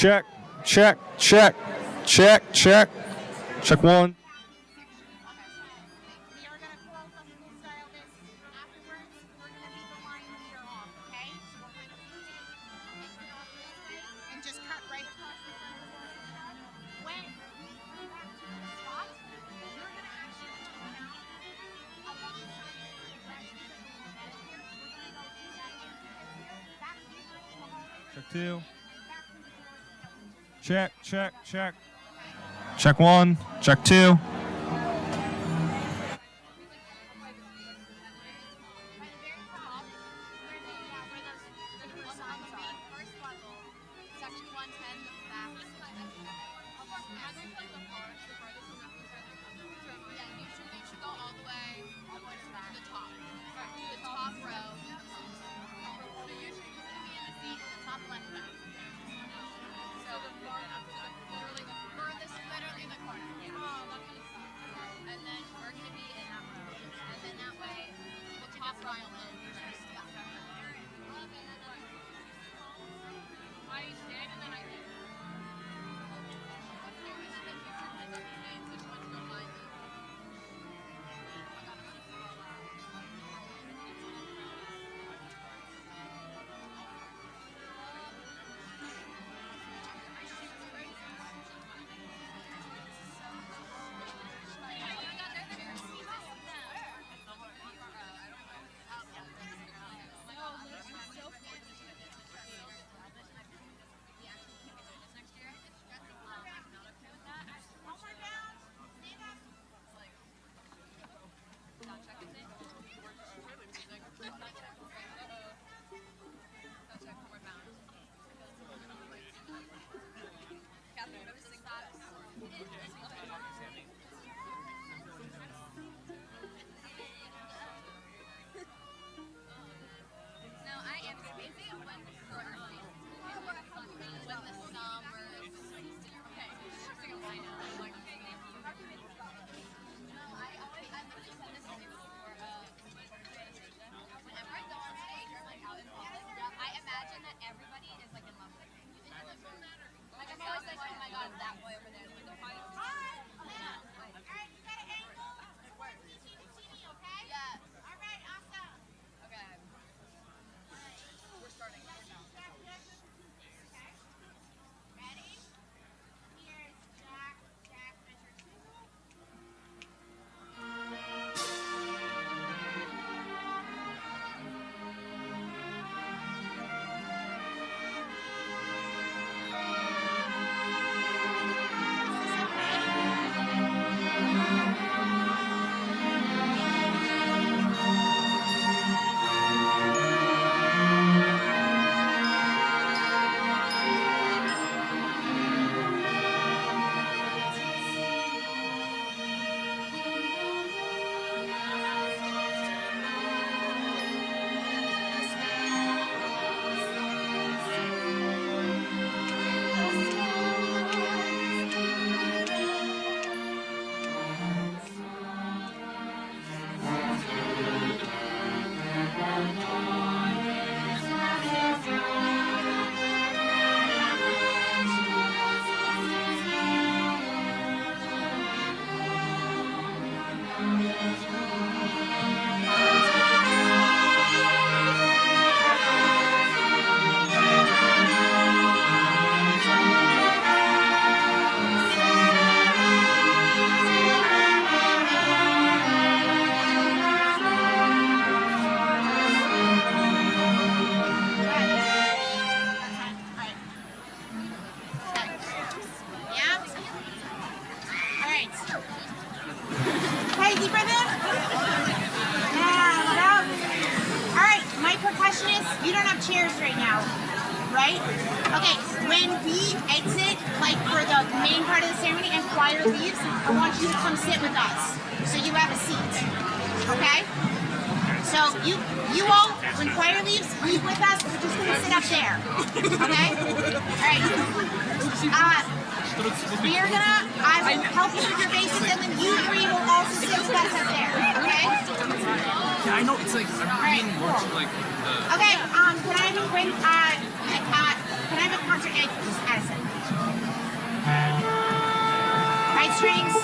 Check, check, check, check, check. Check one. We are going to close the school style this afterwards. We're going to leave the line here off, okay? So we're going to mix it off this way and just cut right across the front of the line. When we come back to the spot, you're going to actually come out alongside the directions that we had here. We're going to go in that entrance here, back through the hallway. Check two. Back through the doors that we just Check, check, check. Check one. Check two. You don't have chairs right now, right? Okay, when we exit, like for the main part of the ceremony and choir leaves, I want you to come sit with us so you have a seat, okay? So you all, when choir leaves, leave with us. We're just gonna sit up there, okay? All right. We are gonna, I will help you with your bases, and then you three will also sit with us up there, okay? Yeah, I know, it's like, I'm being watched, like, Okay, can I have a concert? Just Addison. Right strings?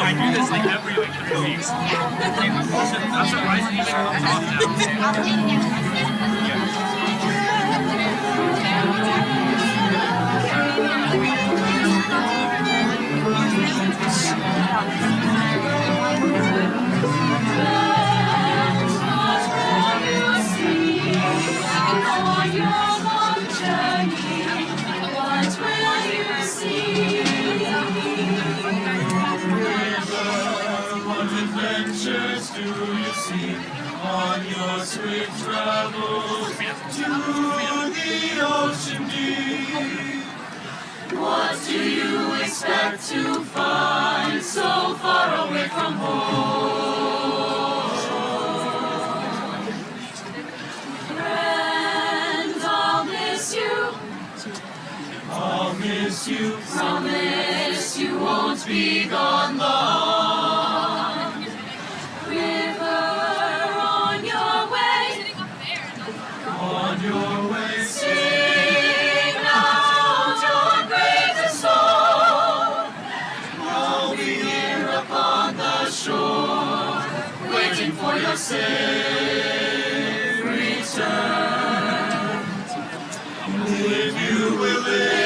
I do this like every like 3 weeks. I'm surprised it even comes off Adventures do you see on your swift travels to the ocean deep? What do you expect to find so far away from home? Friends, I'll miss you. I'll miss you. Promise you won't be gone long. River on your way. On your way. Sing out your greatest song. I'll be here upon the shore, waiting for your safe return. If you will live.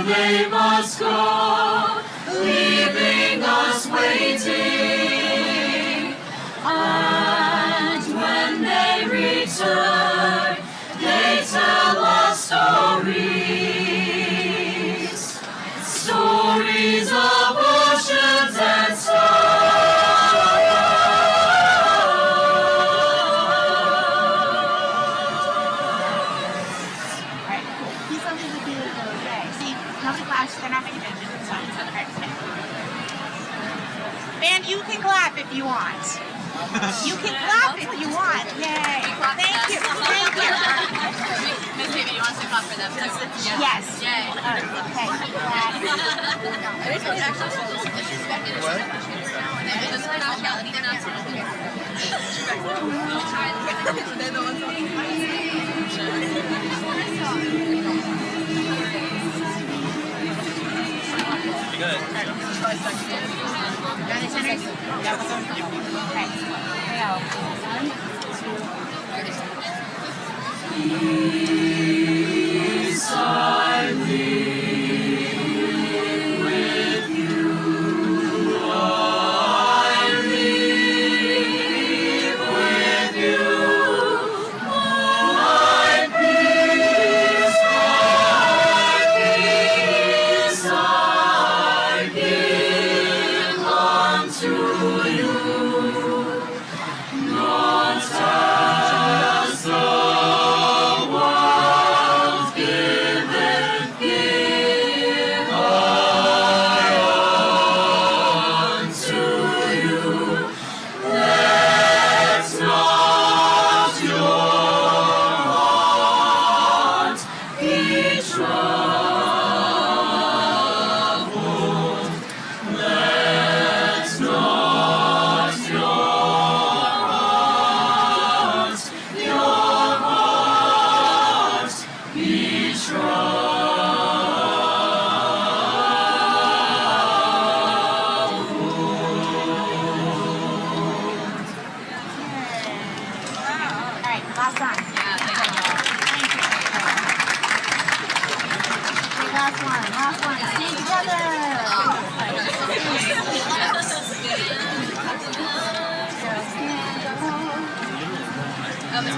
They must go, leaving us waiting. And when they return, they tell us stories, stories of oceans and Band, you can clap if you want. You can clap if you want. Yay. Thank you. Thank you. Miss Baby, you want to clap for them? Yes. Yay.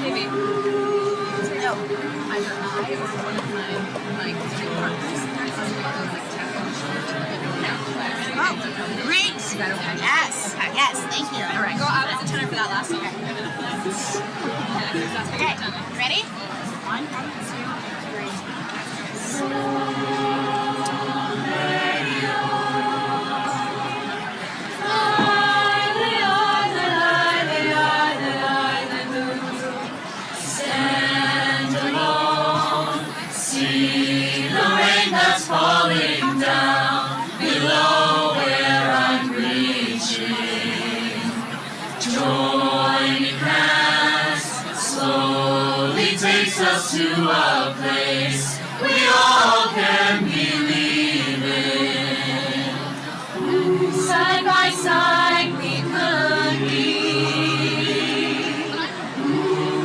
Maybe. No. Either I or one of my three partners. Oh, great. Is that okay? Yes. Yes. Thank you. All right. Go out as a tenor for that last song. Okay. Ready? 1, Stand alone, see the rain that's falling down below where I'm reaching. Joining hands slowly takes us to a place we all can believe in. Side by side we could be.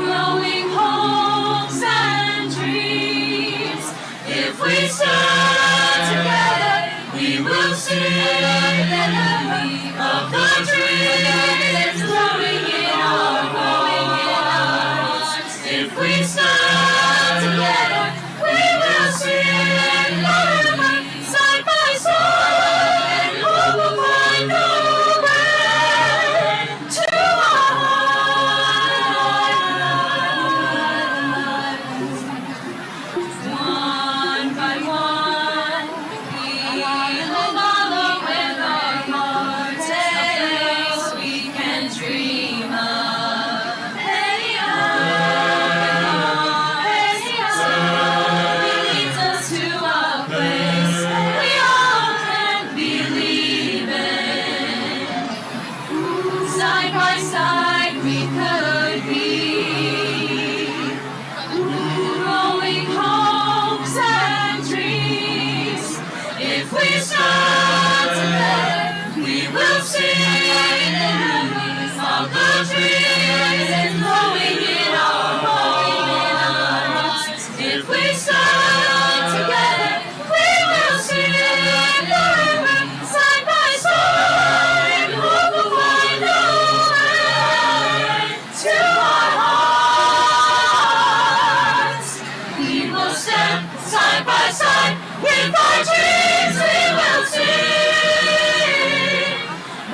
Growing hopes and dreams. If we stand together, we will see the memory of the dreams growing in our hearts. If we stand together, we will see the memory side by side, and hope will find the way to our one by one, we will follow with our hearts, tales we can dream of. Hey, leads us to a place we all can believe in. Side by side we could be. Growing hopes and dreams. If we stand together, we will see the memories of the dreams growing in our hearts. If we stand together, we will see the memories side by side. Hope will find a way to our hearts. We will stand side by side with our dreams. We will sing.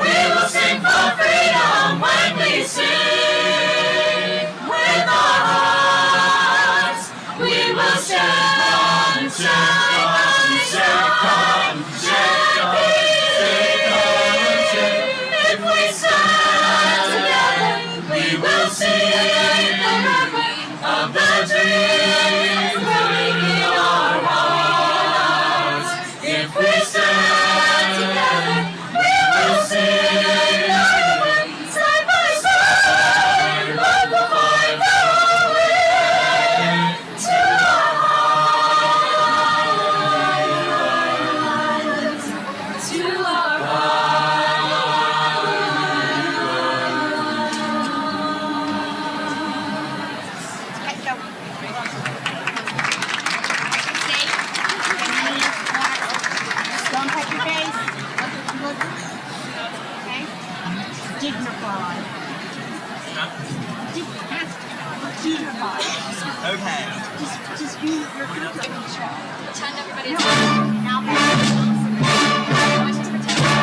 We will sing for freedom when we sing with our hearts. We will stand side by side. If we stand together, we will see the memory of the dreams growing in our hearts. If we stand together, we will see the memory side by side. Love will find our way to our hearts. To our Okay, go. Stay. Don't touch your face. Look. Okay? Dignified. Dignified. Okay. Just be your comfortable shot. Pretend everybody's Now always just pretend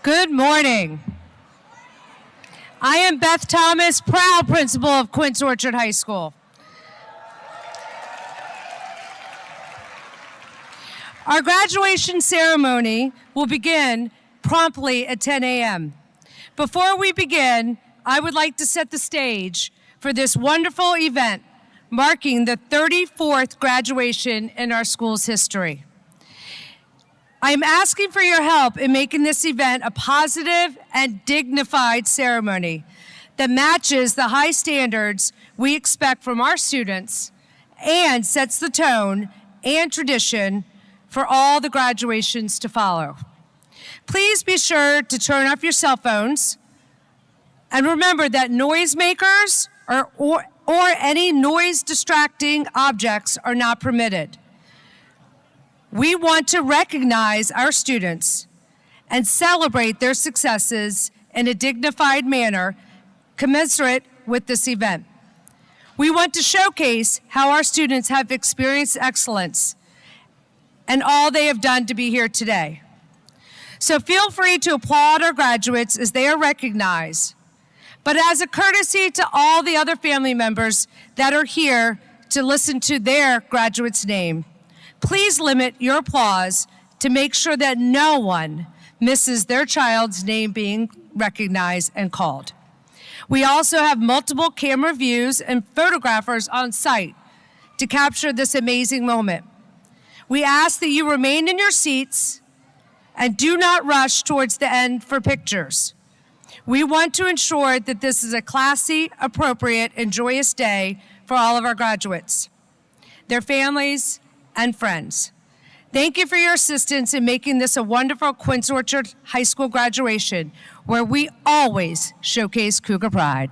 Good morning. I am Beth Thomas, proud principal of Quince Orchard High School. Our graduation ceremony will begin promptly at 10 a.m. Before we begin, I would like to set the stage for this wonderful event marking the 34th graduation in our school's history. I am asking for your help in making this event a positive and dignified ceremony that matches the high standards we expect from our students and sets the tone and tradition for all the graduations to follow. Please be sure to turn off your cell phones and remember that noisemakers or any noise-distracting objects are not permitted. We want to recognize our students and celebrate their successes in a dignified manner commensurate with this event. We want to showcase how our students have experienced excellence and all they have done to be here today. So feel free to applaud our graduates as they are recognized. But as a courtesy to all the other family members that are here to listen to their graduate's name, please limit your applause to make sure that no one misses their child's name being recognized and called. We also have multiple camera views and photographers on site to capture this amazing moment. We ask that you remain in your seats and do not rush towards the end for pictures. We want to ensure that this is a classy, appropriate, and joyous day for all of our graduates, their families, and friends. Thank you for your assistance in making this a wonderful Quince Orchard High School graduation, where we always showcase Cougar Pride.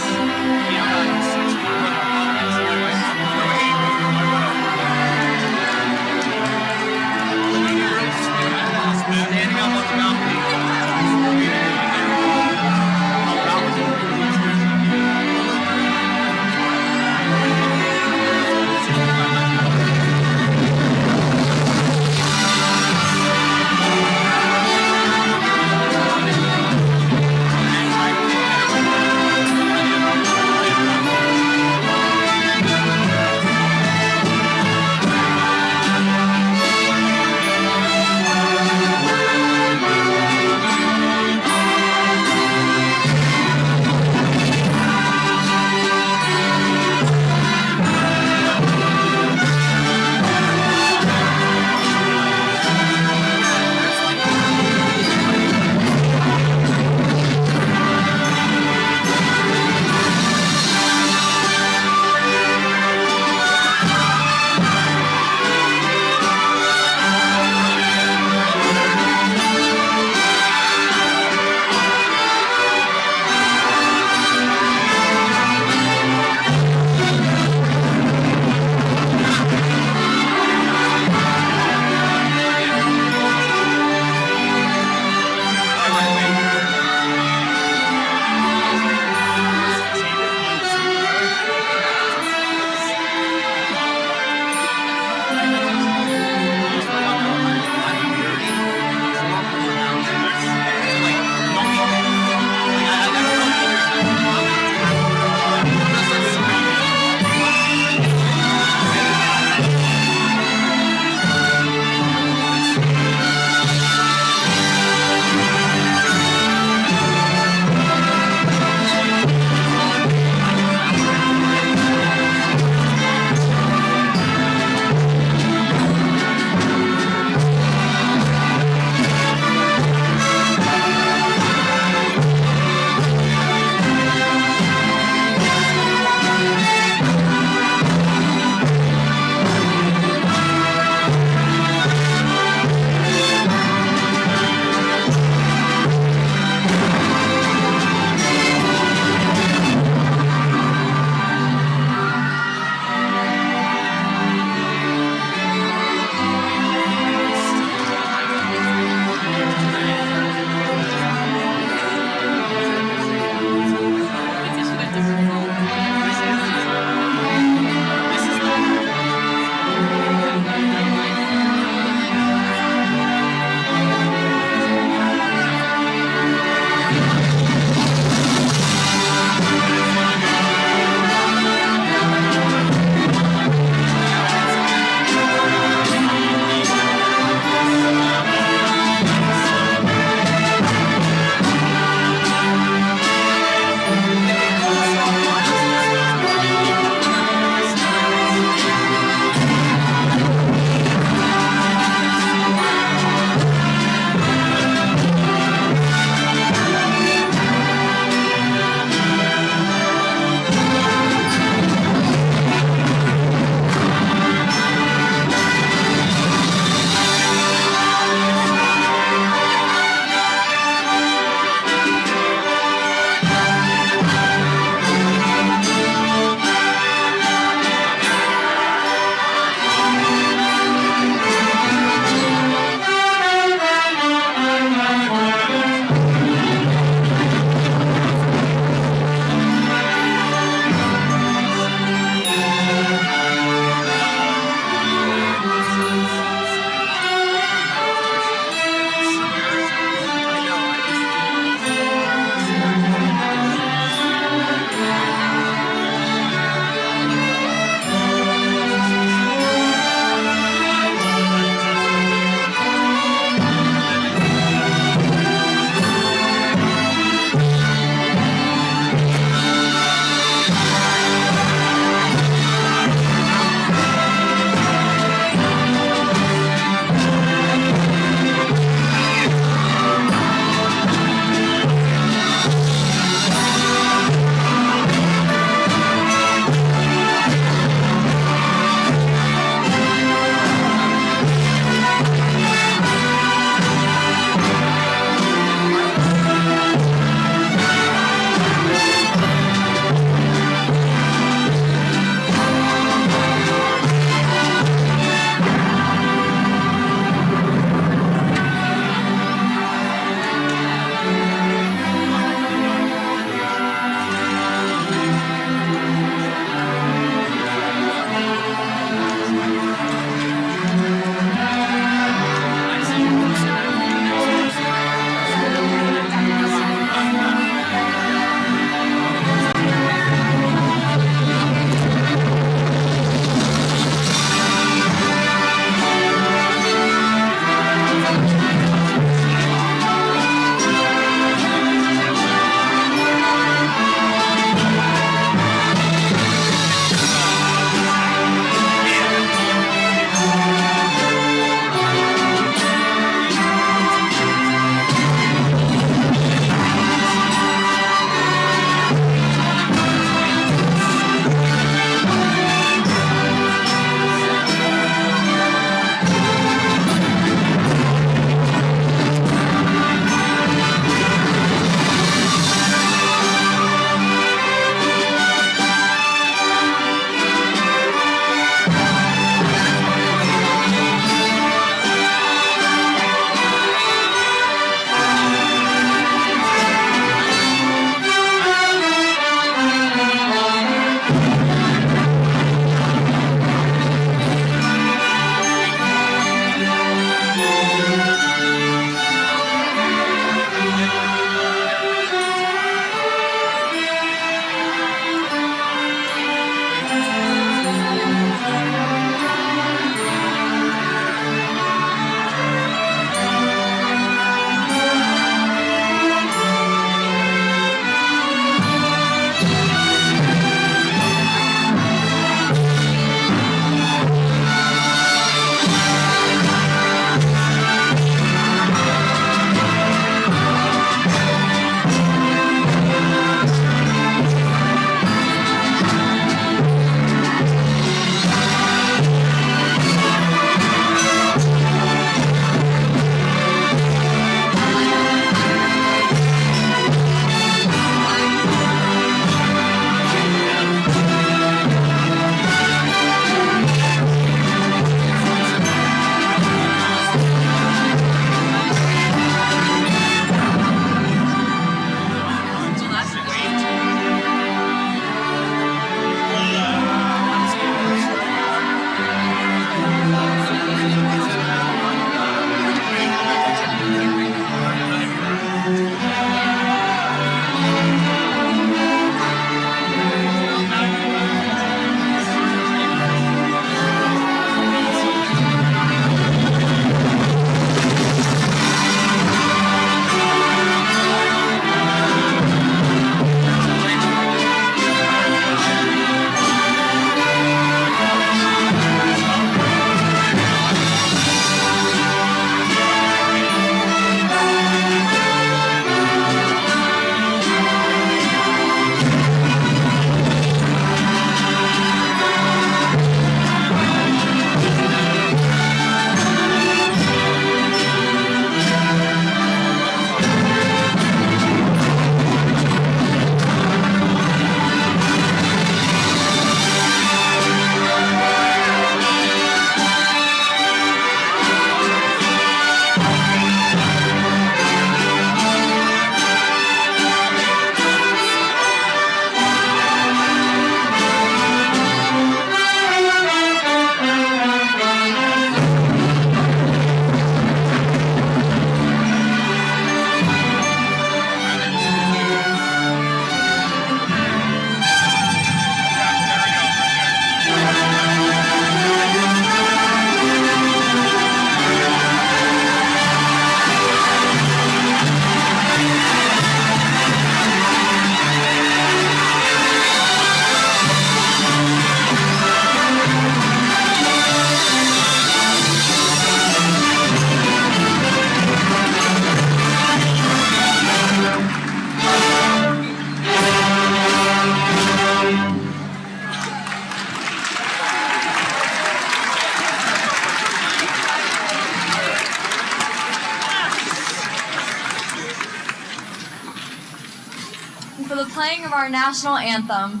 For the playing of our national anthem.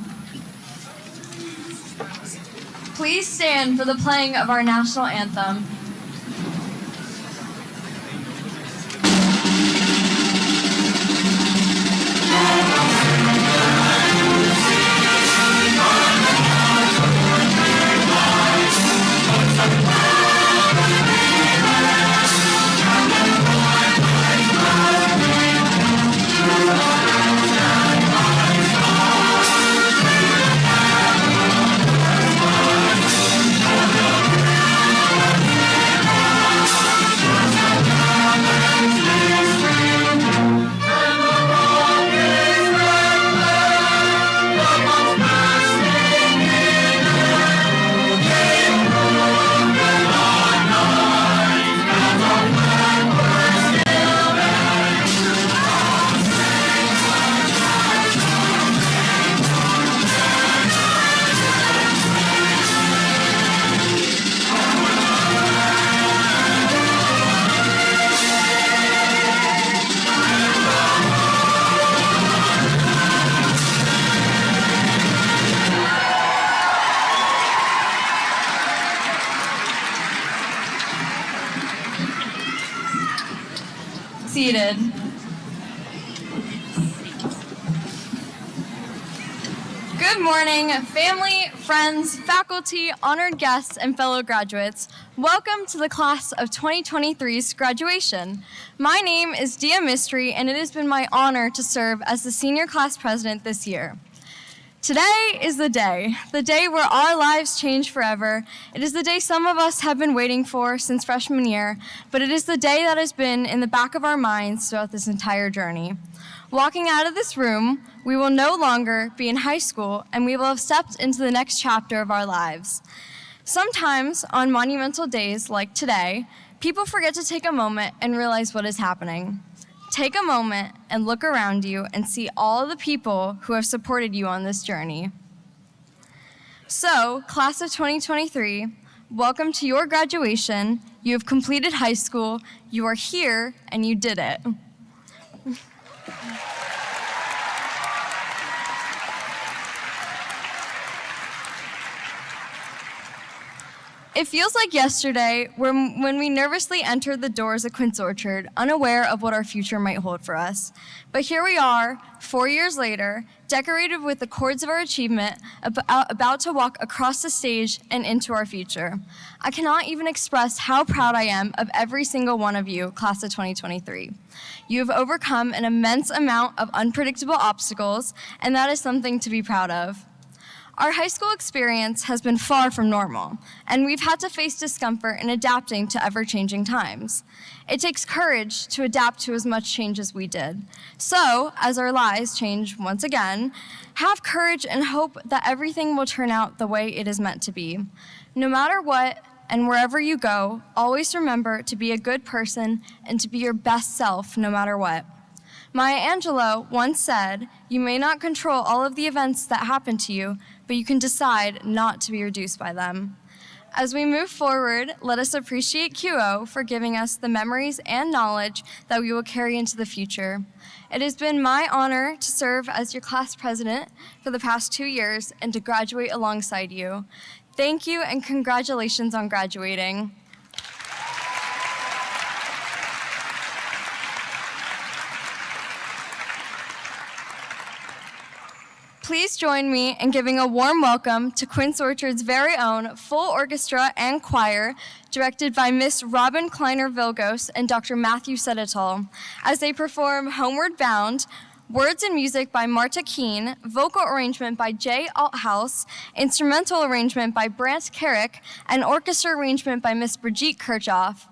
Please stand for the playing of our national anthem. Seated. Good morning, family, friends, faculty, honored guests, and fellow graduates. Welcome to the class of 2023's graduation. My name is Dia Mystery, and it has been my honor to serve as the senior class president this year. Today is the day where our lives change forever. It is the day some of us have been waiting for since freshman year, but it is the day that has been in the back of our minds throughout this entire journey. Walking out of this room, we will no longer be in high school, and we will have stepped into the next chapter of our lives. Sometimes, on monumental days like today, people forget to take a moment and realize what is happening. Take a moment and look around you and see all the people who have supported you on this journey. So, class of 2023, welcome to your graduation. You have completed high school, you are here, and you did it. It feels like yesterday when we nervously entered the doors of Quince Orchard, unaware of what our future might hold for us. But here we are, 4 years later, decorated with the cords of our achievement, about to walk across the stage and into our future. I cannot even express how proud I am of every single one of you, class of 2023. You have overcome an immense amount of unpredictable obstacles, and that is something to be proud of. Our high school experience has been far from normal, and we've had to face discomfort in adapting to ever-changing times. It takes courage to adapt to as much change as we did. So, as our lives change once again, have courage and hope that everything will turn out the way it is meant to be. No matter what, and wherever you go, always remember to be a good person and to be your best self no matter what. Maya Angelou once said, "You may not control all of the events that happen to you, but you can decide not to be reduced by them." As we move forward, let us appreciate QO for giving us the memories and knowledge that we will carry into the future. It has been my honor to serve as your class president for the past 2 years and to graduate alongside you. Thank you and congratulations on graduating. Please join me in giving a warm welcome to Quince Orchard's very own full orchestra and choir, directed by Miss Robin Kleiner-Vilgos and Dr. Matthew Sedetol, as they perform Homeward Bound, words and music by Marta Keene, vocal arrangement by Jay Althouse, instrumental arrangement by Brant Carrick, and orchestra arrangement by Miss Brigitte Kirchhoff.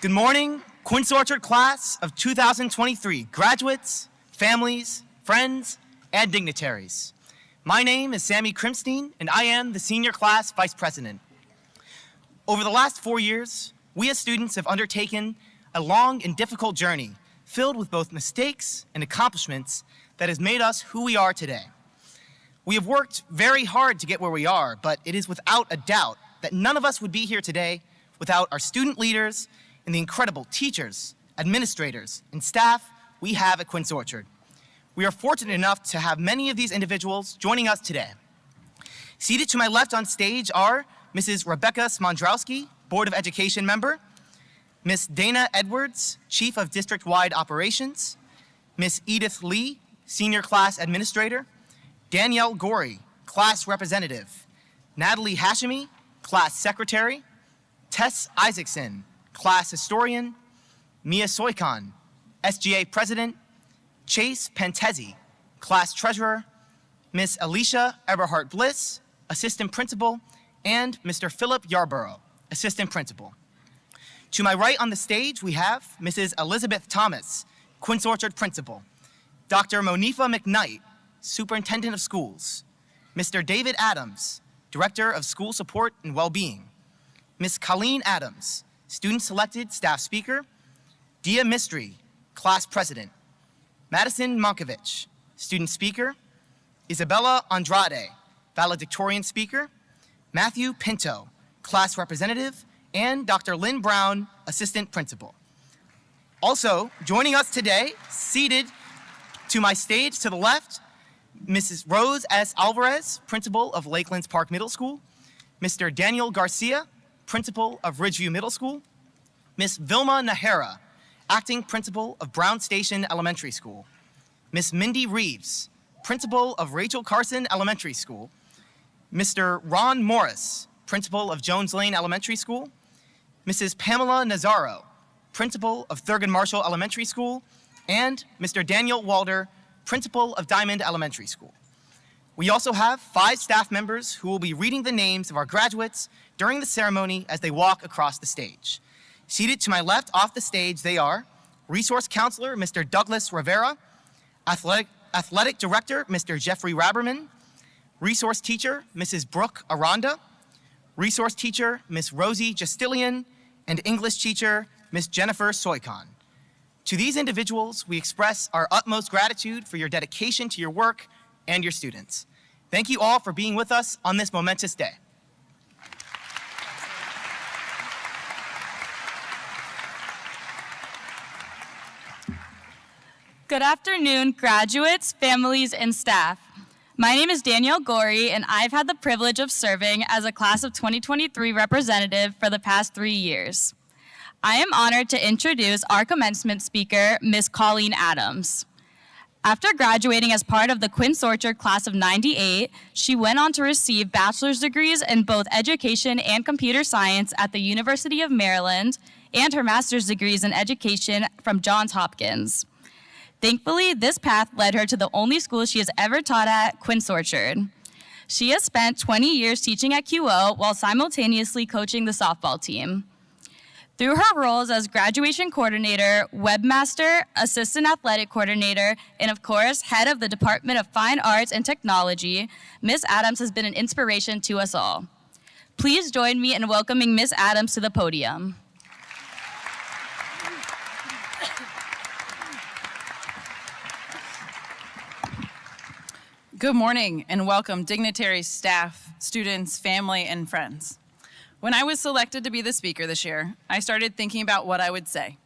Good morning, Quince Orchard class of 2023, graduates, families, friends, and dignitaries. My name is Sammy Krimstein, and I am the senior class vice president. Over the last 4 years, we as students have undertaken a long and difficult journey filled with both mistakes and accomplishments that has made us who we are today. We have worked very hard to get where we are, but it is without a doubt that none of us would be here today without our student leaders and the incredible teachers, administrators, and staff we have at Quince Orchard. We are fortunate enough to have many of these individuals joining us today. Seated to my left on stage are Mrs. Rebecca Smondrowski, Board of Education member, Ms. Dana Edwards, Chief of District-Wide Operations, Ms. Edith Lee, Senior Class Administrator, Danielle Gorey, Class Representative, Natalie Hashimi, Class Secretary, Tess Isaacson, Class Historian, Mia Soikon, SGA President, Chase Pentezi, Class Treasurer, Ms. Alicia Eberhardt Bliss, Assistant Principal, and Mr. Philip Yarborough, Assistant Principal. To my right on the stage, we have Mrs. Elizabeth Thomas, Quince Orchard Principal, Dr. Monifa McKnight, Superintendent of Schools, Mr. David Adams, Director of School Support and Wellbeing, Ms. Colleen Adams, Student-Selected Staff Speaker, Dia Mistry, Class President, Madison Monkovich, Student Speaker, Isabella Andrade, Valedictorian Speaker, Matthew Pinto, Class Representative, and Dr. Lynn Brown, Assistant Principal. Also, joining us today, seated to my stage to the left, Mrs. Rose S. Alvarez, Principal of Lakelands Park Middle School, Mr. Daniel Garcia, Principal of Ridgeview Middle School, Ms. Vilma Nahara, Acting Principal of Brown Station Elementary School, Ms. Mindy Reeves, Principal of Rachel Carson Elementary School, Mr. Ron Morris, Principal of Jones Lane Elementary School, Mrs. Pamela Nazaro, Principal of Thurgood Marshall Elementary School, and Mr. Daniel Walder, Principal of Diamond Elementary School. We also have 5 staff members who will be reading the names of our graduates during the ceremony as they walk across the stage. Seated to my left off the stage, they are Resource Counselor, Mr. Douglas Rivera, Athletic Director, Mr. Jeffrey Raberman, Resource Teacher, Mrs. Brooke Aranda, Resource Teacher, Ms. Rosie Justilian, and English Teacher, Ms. Jennifer Soikon. To these individuals, we express our utmost gratitude for your dedication to your work and your students. Thank you all for being with us on this momentous day. Good afternoon, graduates, families, and staff. My name is Danielle Gorey, and I've had the privilege of serving as a Class of 2023 representative for the past 3 years. I am honored to introduce our commencement speaker, Ms. Colleen Adams. After graduating as part of the Quince Orchard Class of '98, she went on to receive bachelor's degrees in both education and computer science at the University of Maryland and her master's degrees in education from Johns Hopkins. Thankfully, this path led her to the only school she has ever taught at, Quince Orchard. She has spent 20 years teaching at QO while simultaneously coaching the softball team. Through her roles as graduation coordinator, webmaster, assistant athletic coordinator, and of course, head of the Department of Fine Arts and Technology, Ms. Adams has been an inspiration to us all. Please join me in welcoming Ms. Adams to the podium. Good morning and welcome dignitaries, staff, students, family, and friends. When I was selected to be the speaker this year, I started thinking about what I would say.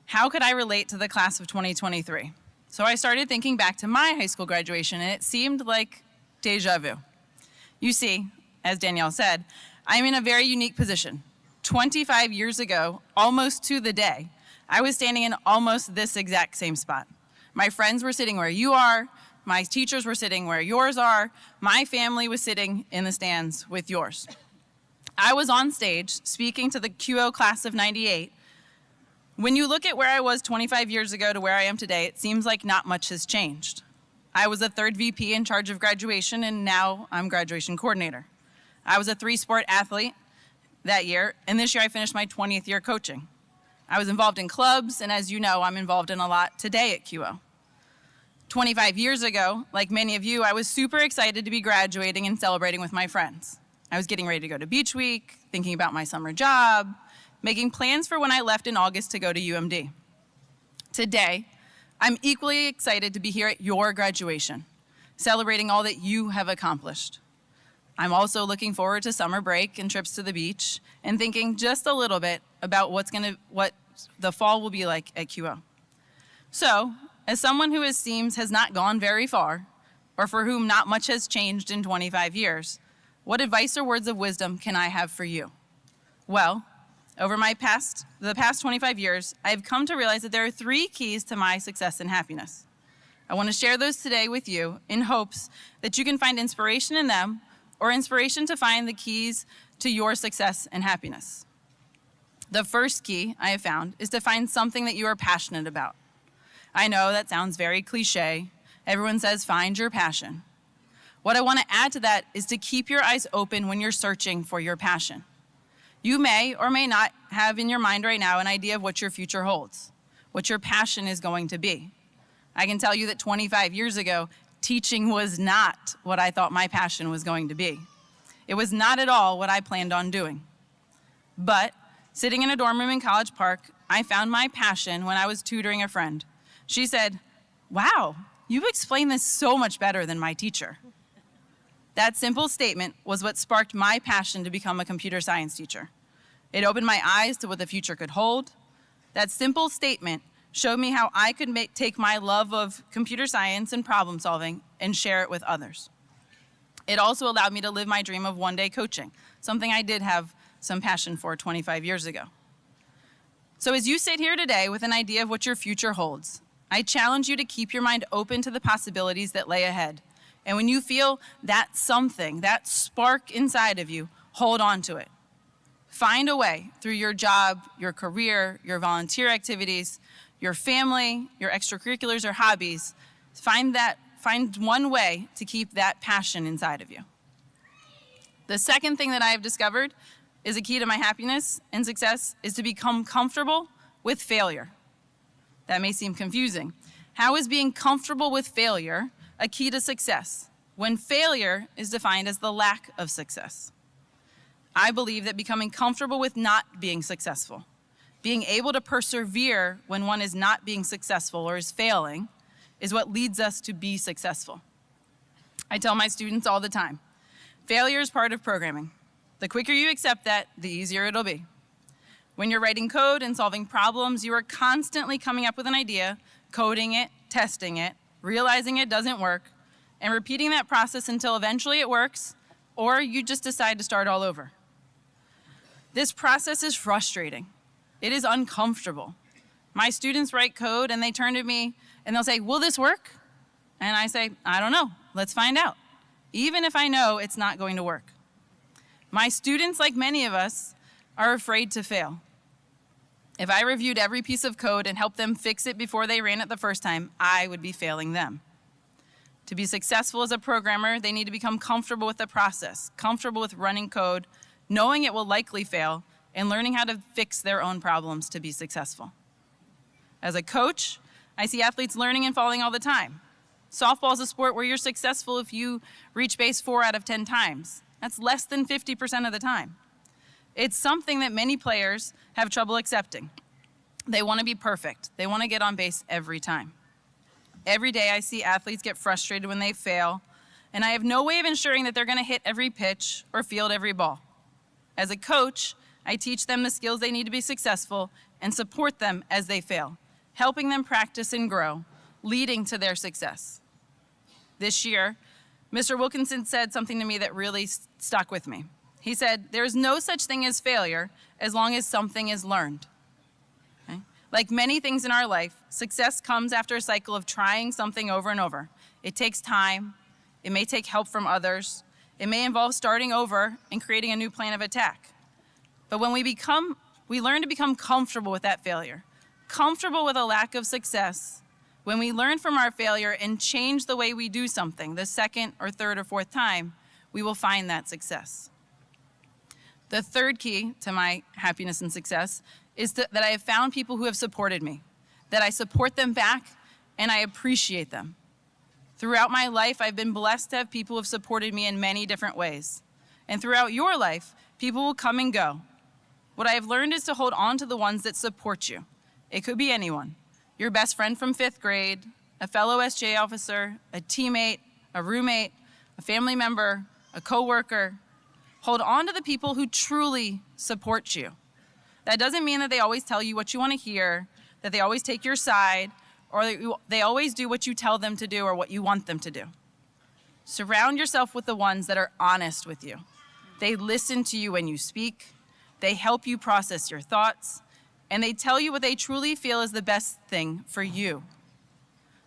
How could I relate to the class of 2023? So I started thinking back to my high school graduation, and it seemed like deja vu. You see, as Danielle said, I'm in a very unique position. 25 years ago, almost to the day, I was standing in almost this exact same spot. My friends were sitting where you are, my teachers were sitting where yours are, my family was sitting in the stands with yours. I was on stage speaking to the QO class of '98. When you look at where I was 25 years ago to where I am today, it seems like not much has changed. I was a 3rd VP in charge of graduation, and now I'm graduation coordinator. I was a 3-sport athlete that year, and this year I finished my 20th year coaching. I was involved in clubs, and as you know, I'm involved in a lot today at QO. 25 years ago, like many of you, I was super excited to be graduating and celebrating with my friends. I was getting ready to go to Beach Week, thinking about my summer job, making plans for when I left in August to go to UMD. Today, I'm equally excited to be here at your graduation, celebrating all that you have accomplished. I'm also looking forward to summer break and trips to the beach and thinking just a little bit about what the fall will be like at QO. So, as someone who it seems has not gone very far, or for whom not much has changed in 25 years, what advice or words of wisdom can I have for you? Well, over the past 25 years, I've come to realize that there are 3 keys to my success and happiness. I want to share those today with you in hopes that you can find inspiration in them or inspiration to find the keys to your success and happiness. The first key I have found is to find something that you are passionate about. I know that sounds very cliche. Everyone says find your passion. What I want to add to that is to keep your eyes open when you're searching for your passion. You may or may not have in your mind right now an idea of what your future holds, what your passion is going to be. I can tell you that 25 years ago, teaching was not what I thought my passion was going to be. It was not at all what I planned on doing. But sitting in a dorm room in College Park, I found my passion when I was tutoring a friend. She said, "Wow, you explain this so much better than my teacher." That simple statement was what sparked my passion to become a computer science teacher. It opened my eyes to what the future could hold. That simple statement showed me how I could take my love of computer science and problem solving and share it with others. It also allowed me to live my dream of one-day coaching, something I did have some passion for 25 years ago. So as you sit here today with an idea of what your future holds, I challenge you to keep your mind open to the possibilities that lay ahead. And when you feel that something, that spark inside of you, hold on to it. Find a way through your job, your career, your volunteer activities, your family, your extracurriculars or hobbies. Find one way to keep that passion inside of you. The second thing that I have discovered is a key to my happiness and success is to become comfortable with failure. That may seem confusing. How is being comfortable with failure a key to success when failure is defined as the lack of success? I believe that becoming comfortable with not being successful, being able to persevere when one is not being successful or is failing, is what leads us to be successful. I tell my students all the time, failure is part of programming. The quicker you accept that, the easier it'll be. When you're writing code and solving problems, you are constantly coming up with an idea, coding it, testing it, realizing it doesn't work, and repeating that process until eventually it works, or you just decide to start all over. This process is frustrating. It is uncomfortable. My students write code and they turn to me and they'll say, "Will this work?" And I say, "I don't know. Let's find out," even if I know it's not going to work. My students, like many of us, are afraid to fail. If I reviewed every piece of code and helped them fix it before they ran it the first time, I would be failing them. To be successful as a programmer, they need to become comfortable with the process, comfortable with running code, knowing it will likely fail, and learning how to fix their own problems to be successful. As a coach, I see athletes learning and falling all the time. Softball is a sport where you're successful if you reach base 4 out of 10 times. That's less than 50% of the time. It's something that many players have trouble accepting. They want to be perfect. They want to get on base every time. Every day I see athletes get frustrated when they fail, and I have no way of ensuring that they're going to hit every pitch or field every ball. As a coach, I teach them the skills they need to be successful and support them as they fail, helping them practice and grow, leading to their success. This year, Mr. Wilkinson said something to me that really stuck with me. He said, "There is no such thing as failure as long as something is learned." Okay? Like many things in our life, success comes after a cycle of trying something over and over. It takes time. It may take help from others. It may involve starting over and creating a new plan of attack. But when we learn to become comfortable with that failure, comfortable with a lack of success, when we learn from our failure and change the way we do something the second or third or fourth time, we will find that success. The third key to my happiness and success is that I have found people who have supported me, that I support them back, and I appreciate them. Throughout my life, I've been blessed to have people who have supported me in many different ways. And throughout your life, people will come and go. What I have learned is to hold on to the ones that support you. It could be anyone, your best friend from 5th grade, a fellow SJ officer, a teammate, a roommate, a family member, a coworker. Hold on to the people who truly support you. That doesn't mean that they always tell you what you want to hear, that they always take your side, or that they always do what you tell them to do or what you want them to do. Surround yourself with the ones that are honest with you. They listen to you when you speak, they help you process your thoughts, and they tell you what they truly feel is the best thing for you.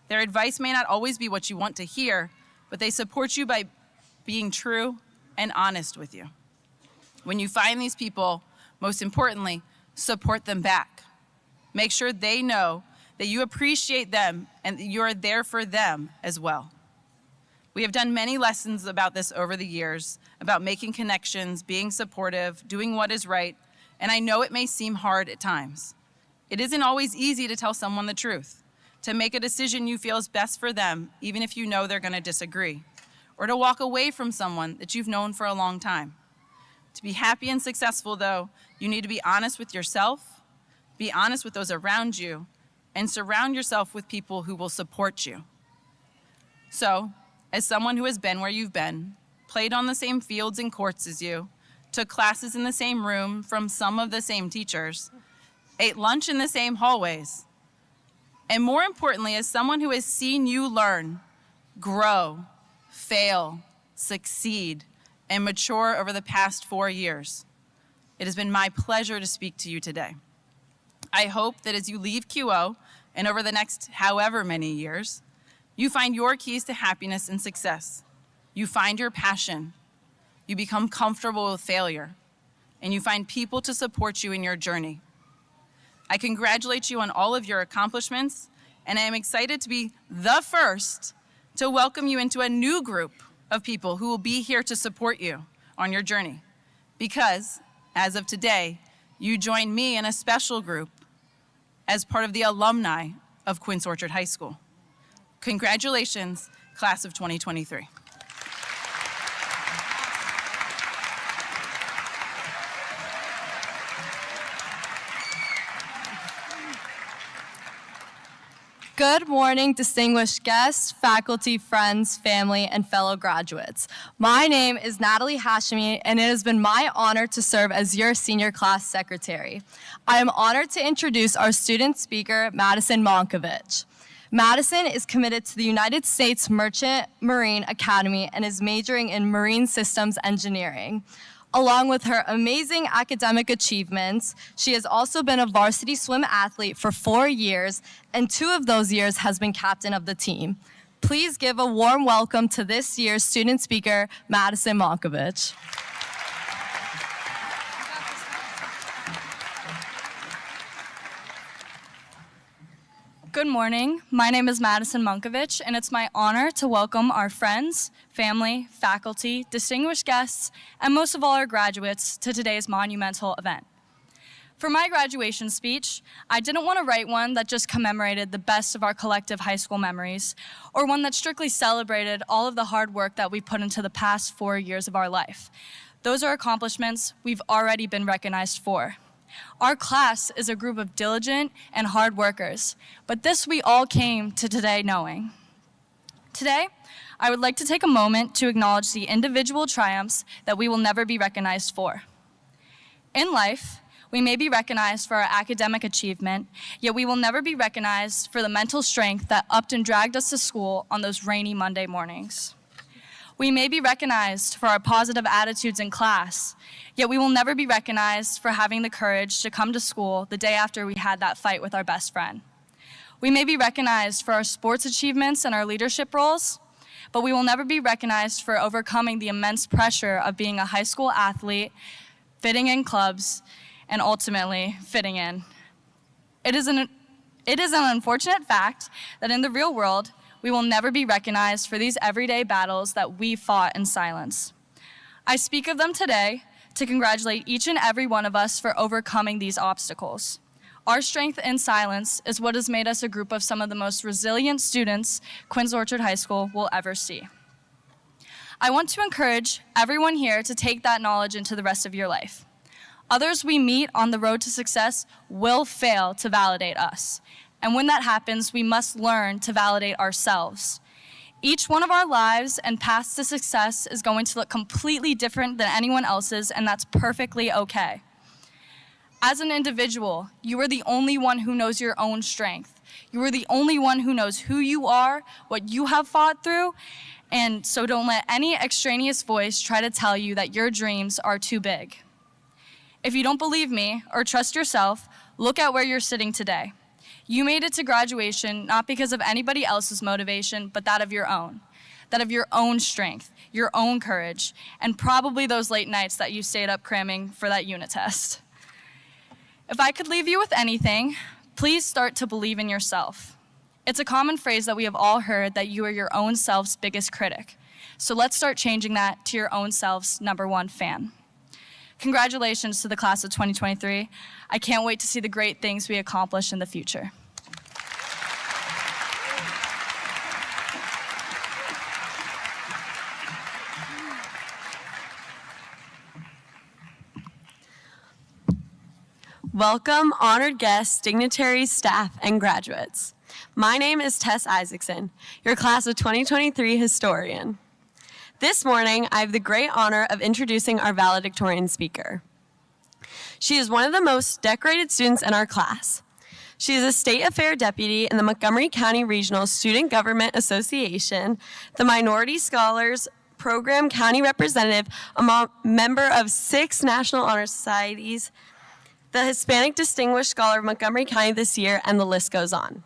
Their advice may not always be what you want to hear, but they support you by being true and honest with you. When you find these people, most importantly, support them back. Make sure they know that you appreciate them and that you are there for them as well. We have done many lessons about this over the years, about making connections, being supportive, doing what is right, and I know it may seem hard at times. It isn't always easy to tell someone the truth, to make a decision you feel is best for them, even if you know they're going to disagree, or to walk away from someone that you've known for a long time. To be happy and successful, though, you need to be honest with yourself, be honest with those around you, and surround yourself with people who will support you. So, as someone who has been where you've been, played on the same fields and courts as you, took classes in the same room from some of the same teachers, ate lunch in the same hallways, and more importantly, as someone who has seen you learn, grow, fail, succeed, and mature over the past 4 years, it has been my pleasure to speak to you today. I hope that as you leave QO and over the next however many years, you find your keys to happiness and success. You find your passion. You become comfortable with failure, and you find people to support you in your journey. I congratulate you on all of your accomplishments, and I am excited to be the first to welcome you into a new group of people who will be here to support you on your journey. Because, as of today, you join me in a special group as part of the alumni of Quince Orchard High School. Congratulations, class of 2023. Good morning, distinguished guests, faculty, friends, family, and fellow graduates. My name is Natalie Hashimi, and it has been my honor to serve as your senior class secretary. I am honored to introduce our student speaker, Madison Monkovich. Madison is committed to the United States Merchant Marine Academy and is majoring in marine systems engineering. Along with her amazing academic achievements, she has also been a varsity swim athlete for 4 years, and 2 of those years has been captain of the team. Please give a warm welcome to this year's student speaker, Madison Monkovich. Good morning. My name is Madison Monkovich, and it's my honor to welcome our friends, family, faculty, distinguished guests, and most of all our graduates to today's monumental event. For my graduation speech, I didn't want to write one that just commemorated the best of our collective high school memories, or one that strictly celebrated all of the hard work that we put into the past 4 years of our life. Those are accomplishments we've already been recognized for. Our class is a group of diligent and hard workers, but this we all came to today knowing. Today, I would like to take a moment to acknowledge the individual triumphs that we will never be recognized for. In life, we may be recognized for our academic achievement, yet we will never be recognized for the mental strength that upped and dragged us to school on those rainy Monday mornings. We may be recognized for our positive attitudes in class, yet we will never be recognized for having the courage to come to school the day after we had that fight with our best friend. We may be recognized for our sports achievements and our leadership roles, but we will never be recognized for overcoming the immense pressure of being a high school athlete, fitting in clubs, and ultimately fitting in. It is an unfortunate fact that in the real world, we will never be recognized for these everyday battles that we fought in silence. I speak of them today to congratulate each and every one of us for overcoming these obstacles. Our strength in silence is what has made us a group of some of the most resilient students Quince Orchard High School will ever see. I want to encourage everyone here to take that knowledge into the rest of your life. Others we meet on the road to success will fail to validate us. And when that happens, we must learn to validate ourselves. Each one of our lives and paths to success is going to look completely different than anyone else's, and that's perfectly okay. As an individual, you are the only one who knows your own strength. You are the only one who knows who you are, what you have fought through, and so don't let any extraneous voice try to tell you that your dreams are too big. If you don't believe me or trust yourself, look at where you're sitting today. You made it to graduation not because of anybody else's motivation, but that of your own strength, your own courage, and probably those late nights that you stayed up cramming for that unit test. If I could leave you with anything, please start to believe in yourself. It's a common phrase that we have all heard, that you are your own self's biggest critic. So let's start changing that to your own self's #1 fan. Congratulations to the class of 2023. I can't wait to see the great things we accomplish in the future. Welcome, honored guests, dignitaries, staff, and graduates. My name is Tess Isaacson, your class of 2023 historian. This morning, I have the great honor of introducing our valedictorian speaker. She is one of the most decorated students in our class. She is a state affair deputy in the Montgomery County Regional Student Government Association, the Minority Scholars Program County Representative, a member of 6 National Honor Societies, the Hispanic Distinguished Scholar of Montgomery County this year, and the list goes on.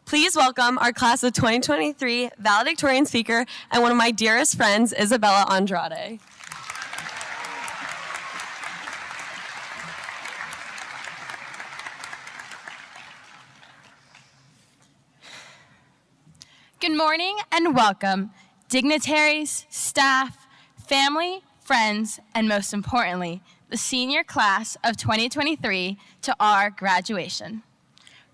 Please welcome our class of 2023 valedictorian speaker and one of my dearest friends, Isabella Andrade. Good morning and welcome, dignitaries, staff, family, friends, and most importantly, the senior class of 2023 to our graduation.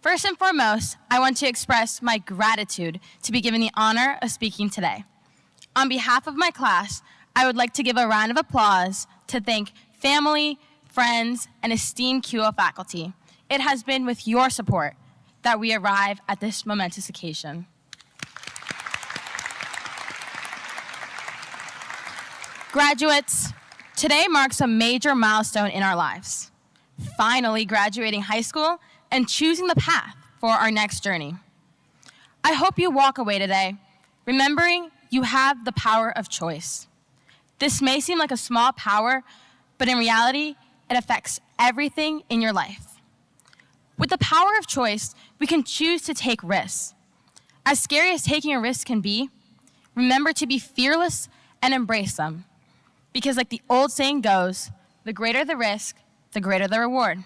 First and foremost, I want to express my gratitude to be given the honor of speaking today. On behalf of my class, I would like to give a round of applause to thank family, friends, and esteemed QO faculty. It has been with your support that we arrive at this momentous occasion. Graduates, today marks a major milestone in our lives. Finally graduating high school and choosing the path for our next journey. I hope you walk away today remembering you have the power of choice. This may seem like a small power, but in reality, it affects everything in your life. With the power of choice, we can choose to take risks. As scary as taking a risk can be, remember to be fearless and embrace them. Because like the old saying goes, the greater the risk, the greater the reward.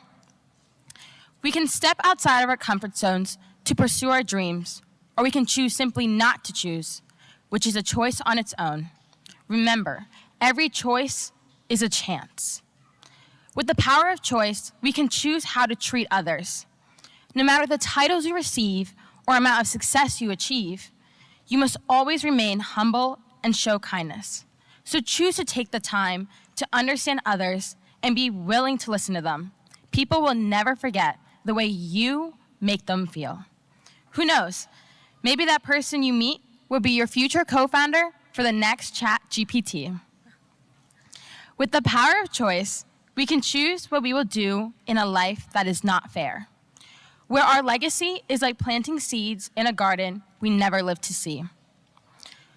We can step outside of our comfort zones to pursue our dreams, or we can choose simply not to choose, which is a choice on its own. Remember, every choice is a chance. With the power of choice, we can choose how to treat others. No matter the titles you receive or amount of success you achieve, you must always remain humble and show kindness. So choose to take the time to understand others and be willing to listen to them. People will never forget the way you make them feel. Who knows? Maybe that person you meet will be your future co-founder for the next ChatGPT. With the power of choice, we can choose what we will do in a life that is not fair, where our legacy is like planting seeds in a garden we never lived to see.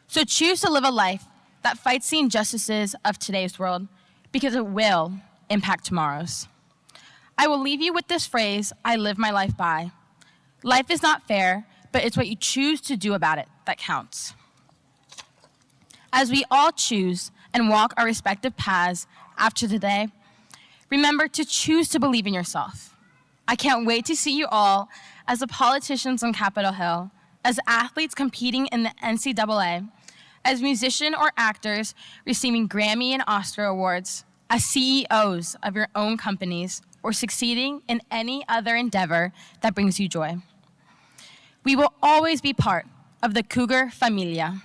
So choose to live a life that fights the injustices of today's world, because it will impact tomorrow's. I will leave you with this phrase I live my life by. Life is not fair, but it's what you choose to do about it that counts. As we all choose and walk our respective paths after today, remember to choose to believe in yourself. I can't wait to see you all as the politicians on Capitol Hill, as athletes competing in the NCAA, as musicians or actors receiving Grammy and Oscar awards, as CEOs of your own companies, or succeeding in any other endeavor that brings you joy. We will always be part of the Cougar Familia.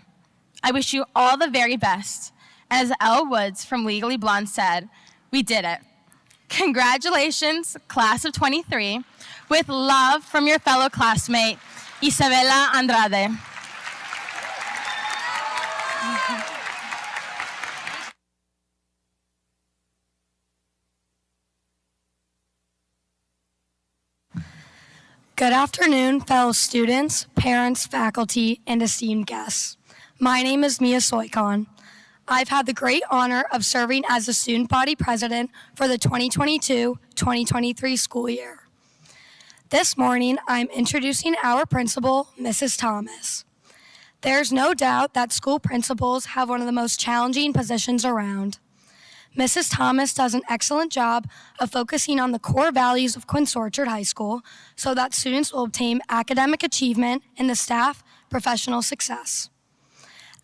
I wish you all the very best. As Elle Woods from Legally Blonde said, we did it. Congratulations, class of 23, with love from your fellow classmate, Isabella Andrade. Good afternoon, fellow students, parents, faculty, and esteemed guests. My name is Mia Soikon. I've had the great honor of serving as the student body president for the 2022-2023 school year. This morning, I'm introducing our principal, Mrs. Thomas. There's no doubt that school principals have one of the most challenging positions around. Mrs. Thomas does an excellent job of focusing on the core values of Quince Orchard High School so that students will obtain academic achievement and the staff professional success.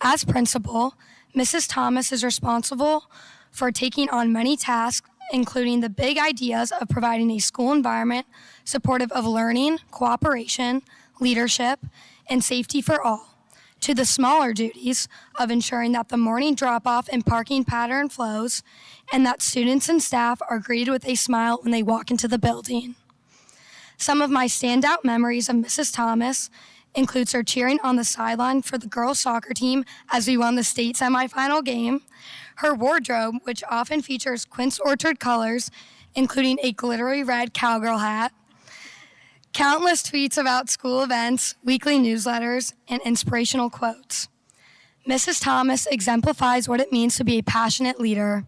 As principal, Mrs. Thomas is responsible for taking on many tasks, including the big ideas of providing a school environment supportive of learning, cooperation, leadership, and safety for all, to the smaller duties of ensuring that the morning drop-off and parking pattern flows and that students and staff are greeted with a smile when they walk into the building. Some of my standout memories of Mrs. Thomas includes her cheering on the sideline for the girls' soccer team as we won the state semifinal game, her wardrobe, which often features Quince Orchard colors, including a glittery red cowgirl hat, countless tweets about school events, weekly newsletters, and inspirational quotes. Mrs. Thomas exemplifies what it means to be a passionate leader.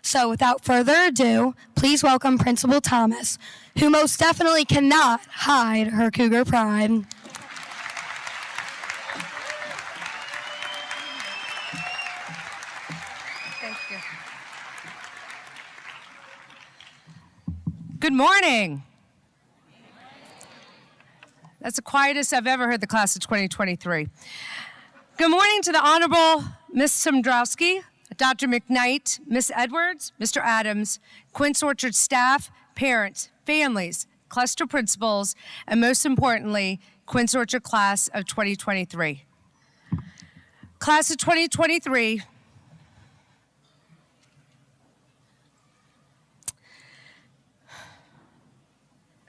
So without further ado, please welcome Principal Thomas, who most definitely cannot hide her Cougar pride. Thank you. Good morning. That's the quietest I've ever heard the class of 2023. Good morning to the Honorable Ms. Somdrowski, Dr. McKnight, Ms. Edwards, Mr. Adams, Quince Orchard staff, parents, families, cluster principals, and most importantly, Quince Orchard class of 2023. Class of 2023,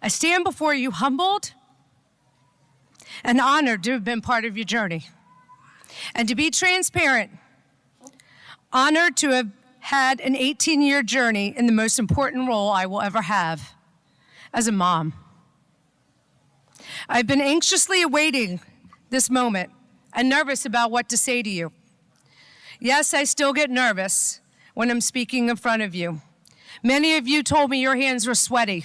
I stand before you humbled and honored to have been part of your journey. And to be transparent, honored to have had an 18-year journey in the most important role I will ever have as a mom. I've been anxiously awaiting this moment and nervous about what to say to you. Yes, I still get nervous when I'm speaking in front of you. Many of you told me your hands were sweaty.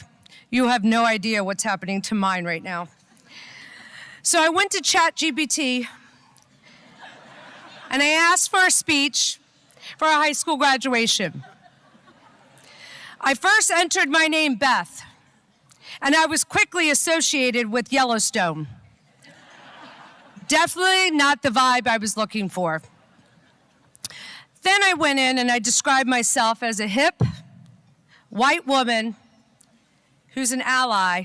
You have no idea what's happening to mine right now. So I went to ChatGPT and I asked for a speech for a high school graduation. I first entered my name, Beth, and I was quickly associated with Yellowstone. Definitely not the vibe I was looking for. Then I went in and I described myself as a hip, white woman who's an ally,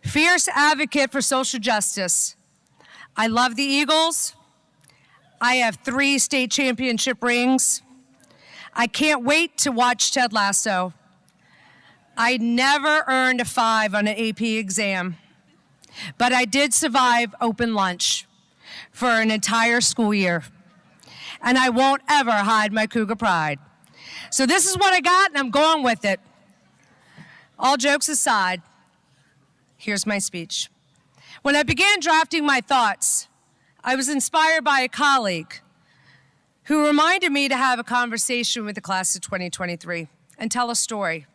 fierce advocate for social justice. I love the Eagles. I have 3 state championship rings. I can't wait to watch Ted Lasso. I never earned a 5 on an AP exam, but I did survive open lunch for an entire school year. And I won't ever hide my Cougar pride. So this is what I got, and I'm going with it. All jokes aside, here's my speech. When I began drafting my thoughts, I was inspired by a colleague who reminded me to have a conversation with the class of 2023 and tell a story.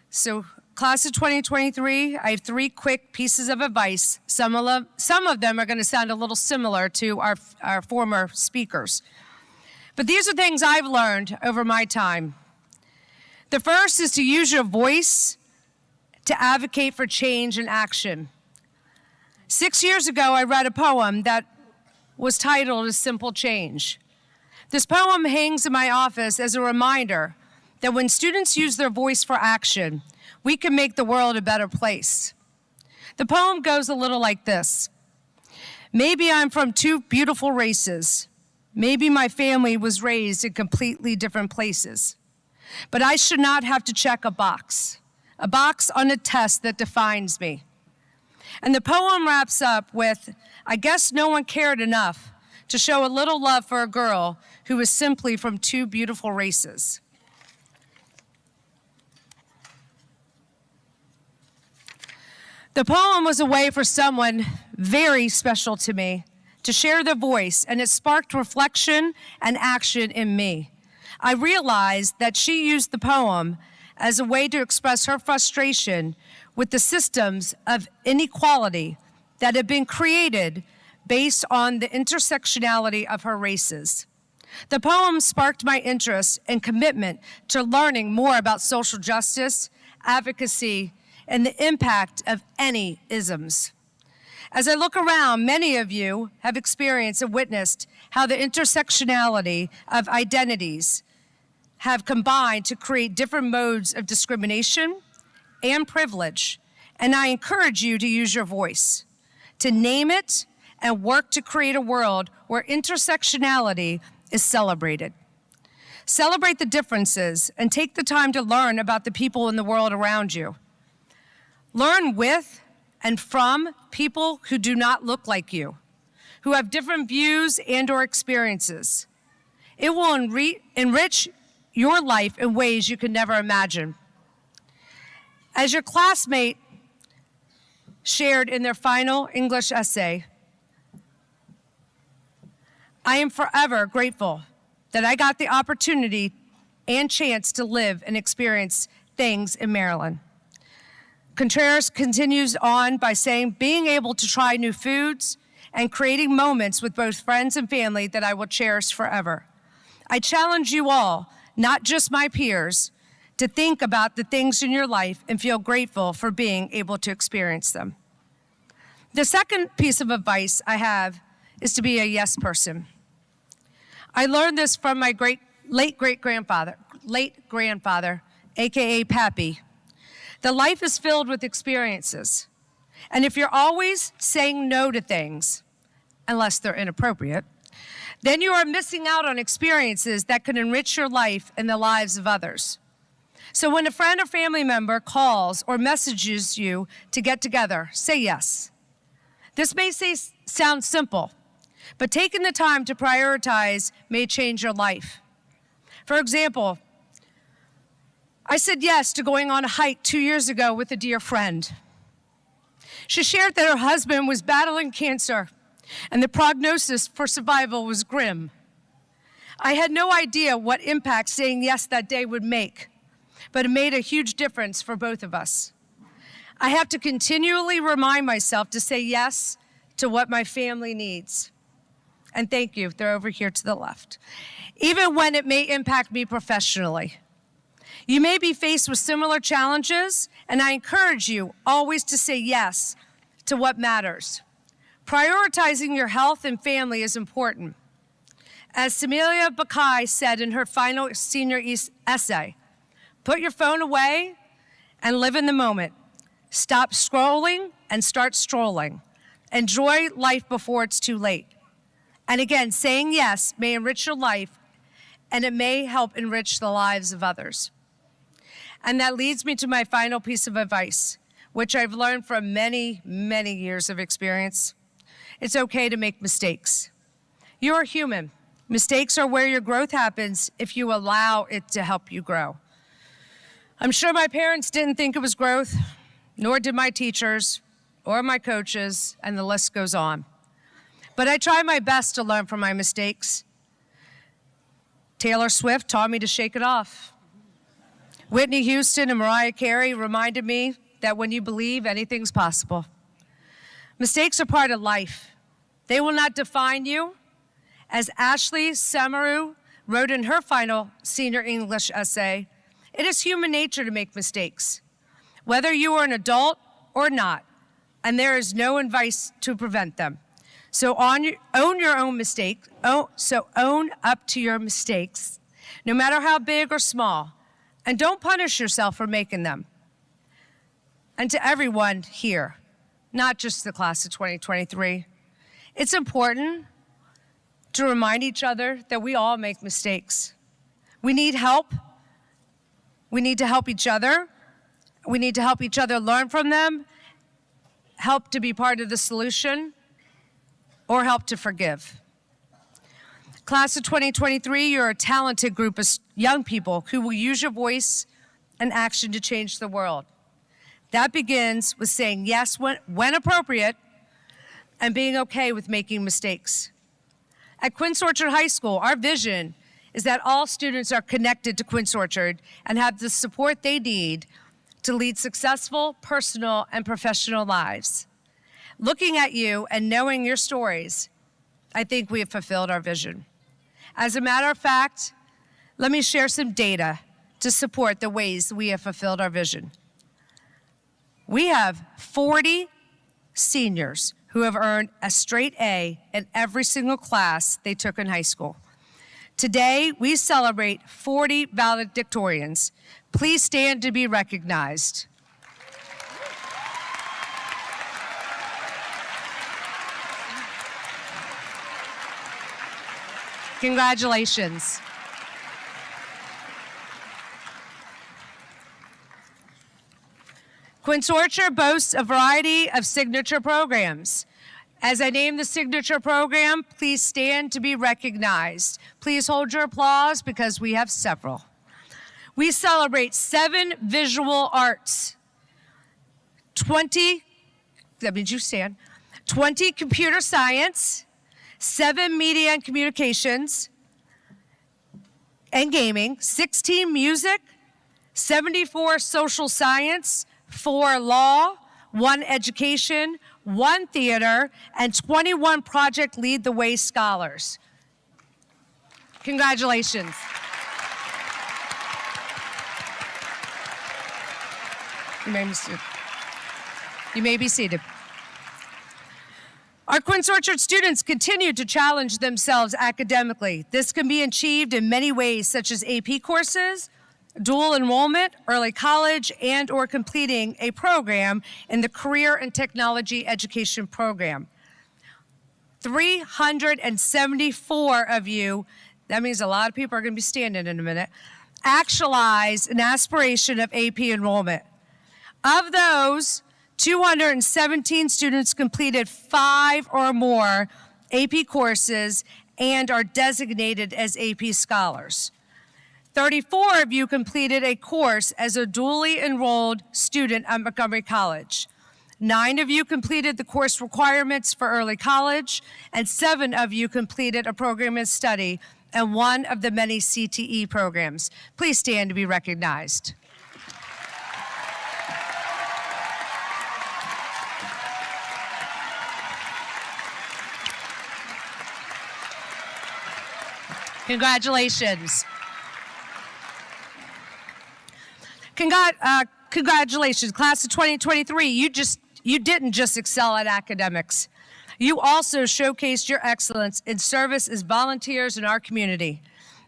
So, class of 2023, I have 3 quick pieces of advice. Some of them are going to sound a little similar to our former speakers. But these are things I've learned over my time. The first is to use your voice to advocate for change and action. 6 years ago, I read a poem that was titled A Simple Change. This poem hangs in my office as a reminder that when students use their voice for action, we can make the world a better place. The poem goes a little like this. Maybe I'm from two beautiful races. Maybe my family was raised in completely different places. But I should not have to check a box on a test that defines me. And the poem wraps up with, I guess no one cared enough to show a little love for a girl who was simply from two beautiful races. The poem was a way for someone very special to me to share their voice, and it sparked reflection and action in me. I realized that she used the poem as a way to express her frustration with the systems of inequality that had been created based on the intersectionality of her races. The poem sparked my interest and commitment to learning more about social justice, advocacy, and the impact of any isms. As I look around, many of you have experienced and witnessed how the intersectionality of identities have combined to create different modes of discrimination and privilege. And I encourage you to use your voice, to name it, and work to create a world where intersectionality is celebrated. Celebrate the differences and take the time to learn about the people in the world around you. Learn with and from people who do not look like you, who have different views and/or experiences. It will enrich your life in ways you could never imagine. As your classmate shared in their final English essay, I am forever grateful that I got the opportunity and chance to live and experience things in Maryland. Contreras continues on by saying, being able to try new foods and creating moments with both friends and family that I will cherish forever. I challenge you all, not just my peers, to think about the things in your life and feel grateful for being able to experience them. The second piece of advice I have is to be a yes person. I learned this from my late grandfather, AKA Pappy. The life is filled with experiences. And if you're always saying no to things, unless they're inappropriate, then you are missing out on experiences that can enrich your life and the lives of others. So when a friend or family member calls or messages you to get together, say yes. This may sound simple, but taking the time to prioritize may change your life. For example, I said yes to going on a hike 2 years ago with a dear friend. She shared that her husband was battling cancer and the prognosis for survival was grim. I had no idea what impact saying yes that day would make, but it made a huge difference for both of us. I have to continually remind myself to say yes to what my family needs. And thank you, they're over here to the left. Even when it may impact me professionally. You may be faced with similar challenges, and I encourage you always to say yes to what matters. Prioritizing your health and family is important. As Samelia Bakai said in her final senior essay, put your phone away and live in the moment. Stop scrolling and start strolling. Enjoy life before it's too late. And again, saying yes may enrich your life, and it may help enrich the lives of others. And that leads me to my final piece of advice, which I've learned from many, many years of experience. It's okay to make mistakes. You're human. Mistakes are where your growth happens if you allow it to help you grow. I'm sure my parents didn't think it was growth, nor did my teachers or my coaches, and the list goes on. But I try my best to learn from my mistakes. Taylor Swift taught me to shake it off. Whitney Houston and Mariah Carey reminded me that when you believe, anything's possible. Mistakes are part of life. They will not define you. As Ashley Samaru wrote in her final senior English essay, it is human nature to make mistakes, whether you are an adult or not, and there is no advice to prevent them. So own your own mistakes. So own up to your mistakes, no matter how big or small. And don't punish yourself for making them. And to everyone here, not just the class of 2023, it's important to remind each other that we all make mistakes. We need help. We need to help each other. We need to help each other learn from them, help to be part of the solution, or help to forgive. Class of 2023, you're a talented group of young people who will use your voice and action to change the world. That begins with saying yes when appropriate and being okay with making mistakes. At Quince Orchard High School, our vision is that all students are connected to Quince Orchard and have the support they need to lead successful personal and professional lives. Looking at you and knowing your stories, I think we have fulfilled our vision. As a matter of fact, let me share some data to support the ways we have fulfilled our vision. We have 40 seniors who have earned a straight A in every single class they took in high school. Today, we celebrate 40 valedictorians. Please stand to be recognized. Congratulations. Quince Orchard boasts a variety of signature programs. As I name the signature program, please stand to be recognized. Please hold your applause because we have several. We celebrate 7 visual arts, 20 computer science, 7 media and communications and gaming, 16 music, 74 social science, 4 law, 1 education, 1 theater, and 21 Project Lead the Way scholars. Congratulations. You may be seated. Our Quince Orchard students continue to challenge themselves academically. This can be achieved in many ways, such as AP courses, dual enrollment, early college, and or completing a program in the Career and Technology Education Program. 374 of you, that means a lot of people are going to be standing in a minute, actualize an aspiration of AP enrollment. Of those, 217 students completed 5 or more AP courses and are designated as AP scholars. 34 of you completed a course as a dually enrolled student at Montgomery College. 9 of you completed the course requirements for early college, and 7 of you completed a program in study and one of the many CTE programs. Please stand to be recognized. Congratulations. Congratulations, class of 2023. You didn't just excel at academics. You also showcased your excellence in service as volunteers in our community.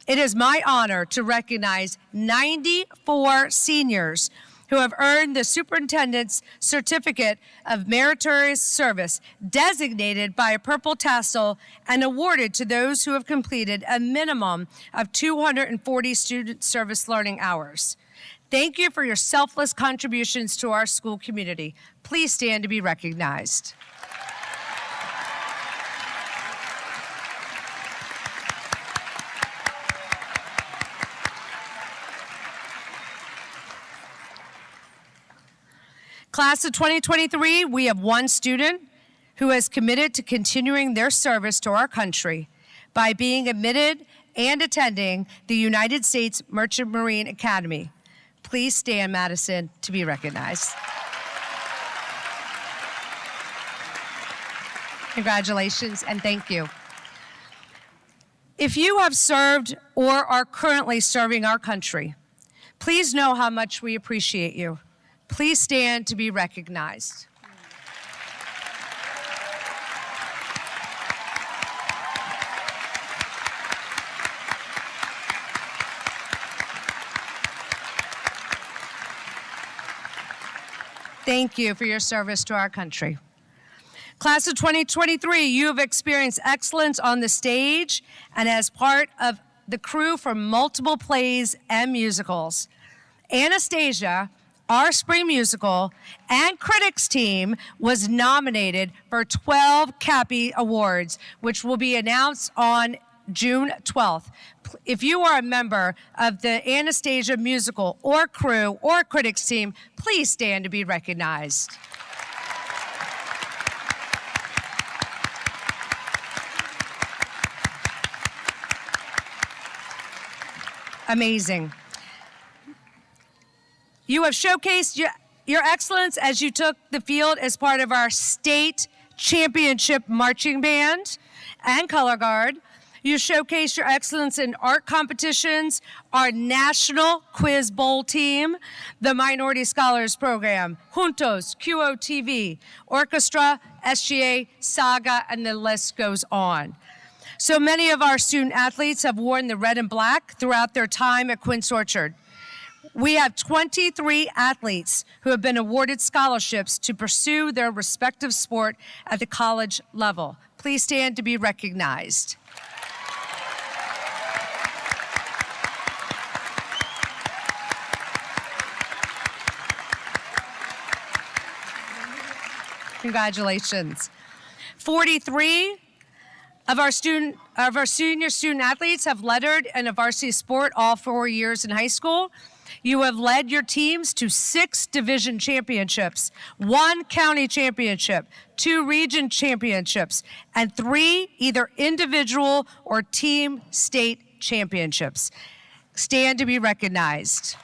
It is my honor to recognize 94 seniors who have earned the Superintendent's Certificate of Meritorious Service, designated by a purple tassel and awarded to those who have completed a minimum of 240 student service learning hours. Thank you for your selfless contributions to our school community. Please stand to be recognized. Class of 2023, we have 1 student who has committed to continuing their service to our country by being admitted and attending the United States Merchant Marine Academy. Please stand, Madison, to be recognized. Congratulations and thank you. If you have served or are currently serving our country, please know how much we appreciate you. Please stand to be recognized. Thank you for your service to our country. Class of 2023, you have experienced excellence on the stage and as part of the crew for multiple plays and musicals. Anastasia, our spring musical, and critics team was nominated for 12 Cappy Awards, which will be announced on June 12th. If you are a member of the Anastasia musical or crew or critics team, please stand to be recognized. Amazing. You have showcased your excellence as you took the field as part of our state championship marching band and color guard. You showcased your excellence in art competitions, our national quiz bowl team, the Minority Scholars Program, Juntos, QOTV, Orchestra, SGA, Saga, and the list goes on. So many of our student athletes have worn the red and black throughout their time at Quince Orchard. We have 23 athletes who have been awarded scholarships to pursue their respective sport at the college level. Please stand to be recognized. Congratulations. 43 of our senior student athletes have lettered in a varsity sport all 4 years in high school. You have led your teams to 6 division championships, 1 county championship, 2 region championships, and 3 either individual or team state championships. Stand to be recognized.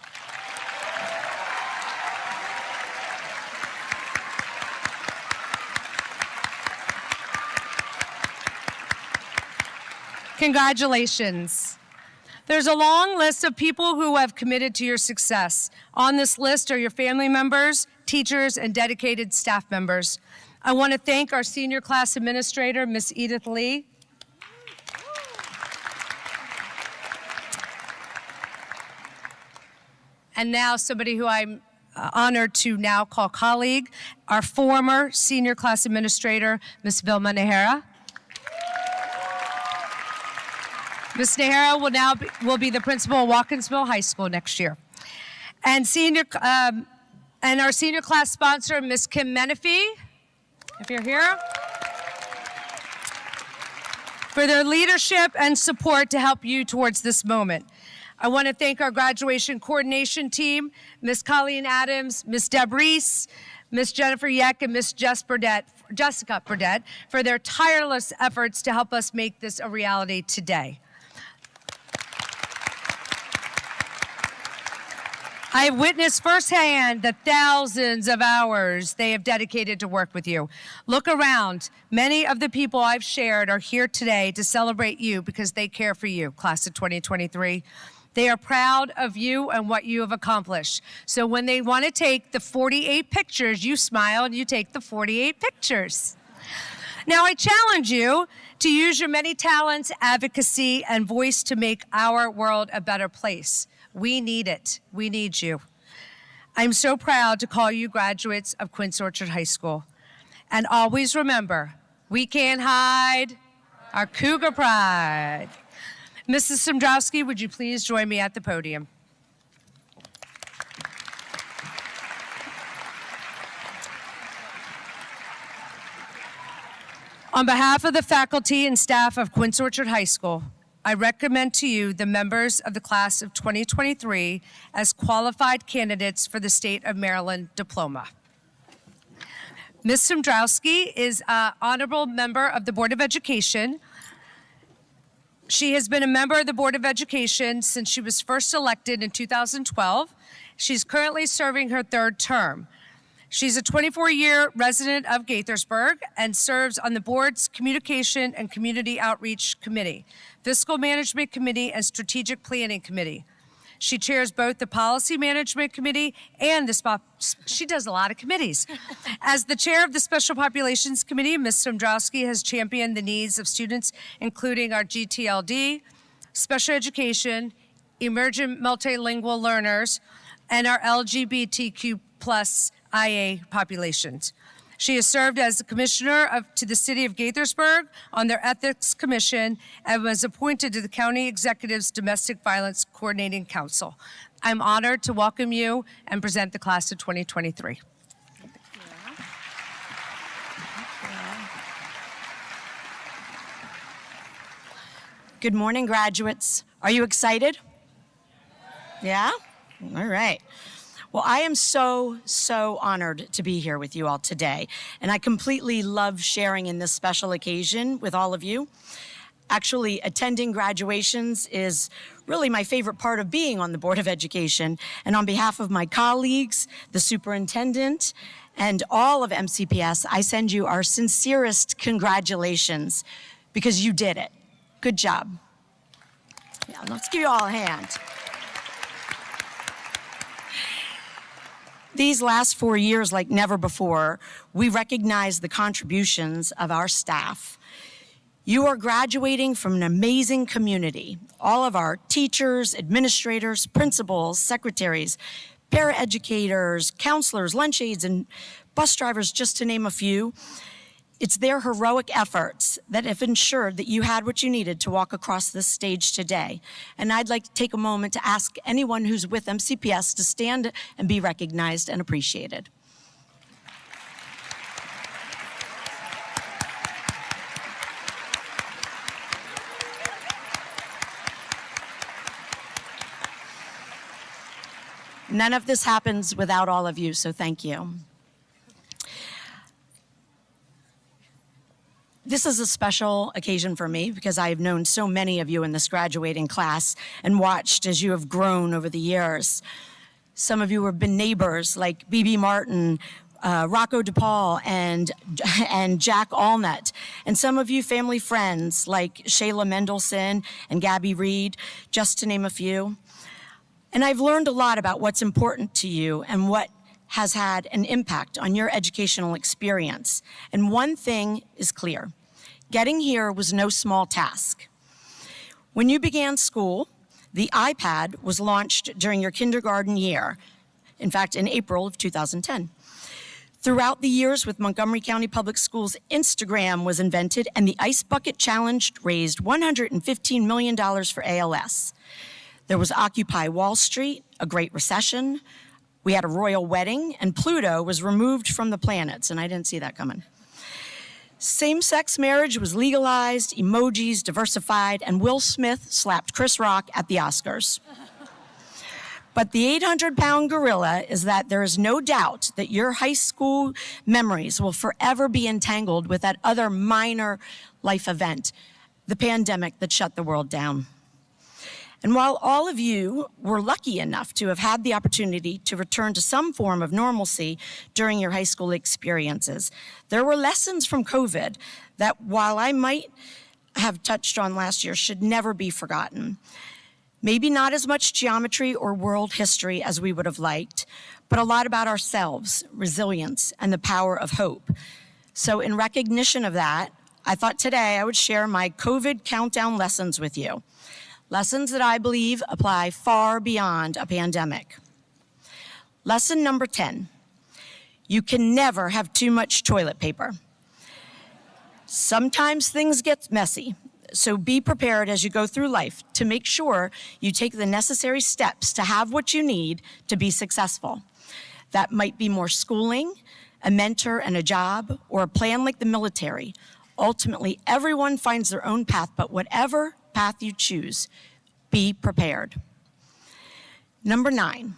Congratulations. There's a long list of people who have committed to your success. On this list are your family members, teachers, and dedicated staff members. I want to thank our senior class administrator, Miss Edith Lee. And now somebody who I'm honored to now call colleague, our former senior class administrator, Miss Vilma Nahara. Ms. Nahara will be the principal of Watkinsville High School next year. And our senior class sponsor, Ms. Kim Menifee, if you're here, for their leadership and support to help you towards this moment. I want to thank our graduation coordination team, Ms. Colleen Adams, Ms. Deb Reese, Ms. Jennifer Yeck, and Ms. Jessica Burdett for their tireless efforts to help us make this a reality today. I have witnessed firsthand the thousands of hours they have dedicated to work with you. Look around. Many of the people I've shared are here today to celebrate you because they care for you, class of 2023. They are proud of you and what you have accomplished. So when they want to take the 48 pictures, you smile and you take the 48 pictures. Now I challenge you to use your many talents, advocacy, and voice to make our world a better place. We need it. We need you. I'm so proud to call you graduates of Quince Orchard High School. And always remember, we can't hide our Cougar pride. Mrs. Somdrowski, would you please join me at the podium? On behalf of the faculty and staff of Quince Orchard High School, I recommend to you the members of the class of 2023 as qualified candidates for the State of Maryland diploma. Ms. Somdrowski is an honorable member of the Board of Education. She has been a member of the Board of Education since she was first elected in 2012. She's currently serving her 3rd term. She's a 24-year resident of Gaithersburg and serves on the board's Communication and Community Outreach Committee, Fiscal Management Committee, and Strategic Planning Committee. She chairs both the Policy Management Committee and she does a lot of committees. As the chair of the Special Populations Committee, Ms. Somdrowski has championed the needs of students, including our GTLD, special education, emergent multilingual learners, and our LGBTQ+ IA populations. She has served as the commissioner to the city of Gaithersburg on their ethics commission and was appointed to the county executive's domestic violence coordinating council. I'm honored to welcome you and present the class of 2023. Good morning, graduates. Are you excited? Yeah? All right. Well, I am so honored to be here with you all today, and I completely love sharing in this special occasion with all of you. Actually, attending graduations is really my favorite part of being on the Board of Education, and on behalf of my colleagues, the superintendent, and all of MCPS, I send you our sincerest congratulations because you did it. Good job. Yeah, let's give you all a hand. These last 4 years, like never before, we recognize the contributions of our staff. You are graduating from an amazing community. All of our teachers, administrators, principals, secretaries, paraeducators, counselors, lunch aides, and bus drivers, just to name a few. It's their heroic efforts that have ensured that you had what you needed to walk across this stage today. And I'd like to take a moment to ask anyone who's with MCPS to stand and be recognized and appreciated. None of this happens without all of you, so thank you. This is a special occasion for me because I have known so many of you in this graduating class and watched as you have grown over the years. Some of you have been neighbors like B.B. Martin, Rocco DePaul, and Jack Allnut. And some of you family friends like Shayla Mendelson and Gabby Reed, just to name a few. And I've learned a lot about what's important to you and what has had an impact on your educational experience. And one thing is clear. Getting here was no small task. When you began school, the iPad was launched during your kindergarten year, in fact, in April of 2010. Throughout the years with Montgomery County Public Schools, Instagram was invented, and the Ice Bucket Challenge raised $115 million for ALS. There was Occupy Wall Street, a Great Recession. We had a royal wedding, and Pluto was removed from the planets, and I didn't see that coming. Same-sex marriage was legalized, emojis diversified, and Will Smith slapped Chris Rock at the Oscars. But the 800-pound gorilla is that there is no doubt that your high school memories will forever be entangled with that other minor life event, the pandemic that shut the world down. And while all of you were lucky enough to have had the opportunity to return to some form of normalcy during your high school experiences, there were lessons from COVID that, while I might have touched on last year, should never be forgotten. Maybe not as much geometry or world history as we would have liked, but a lot about ourselves, resilience, and the power of hope. So in recognition of that, I thought today I would share my COVID countdown lessons with you. Lessons that I believe apply far beyond a pandemic. Lesson number 10, you can never have too much toilet paper. Sometimes things get messy, so be prepared as you go through life to make sure you take the necessary steps to have what you need to be successful. That might be more schooling, a mentor and a job, or a plan like the military. Ultimately, everyone finds their own path, but whatever path you choose, be prepared. Number 9,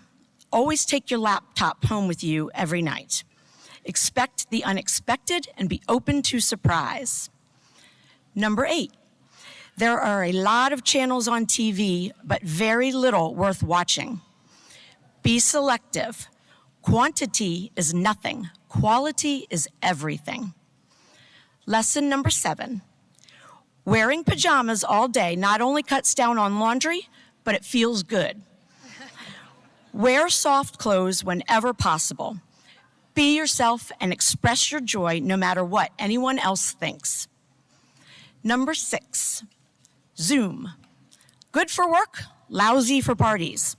always take your laptop home with you every night. Expect the unexpected and be open to surprise. Number 8, there are a lot of channels on TV, but very little worth watching. Be selective. Quantity is nothing. Quality is everything. Lesson number 7, wearing pajamas all day not only cuts down on laundry, but it feels good. Wear soft clothes whenever possible. Be yourself and express your joy no matter what anyone else thinks. Number 6, Zoom. Good for work, lousy for parties.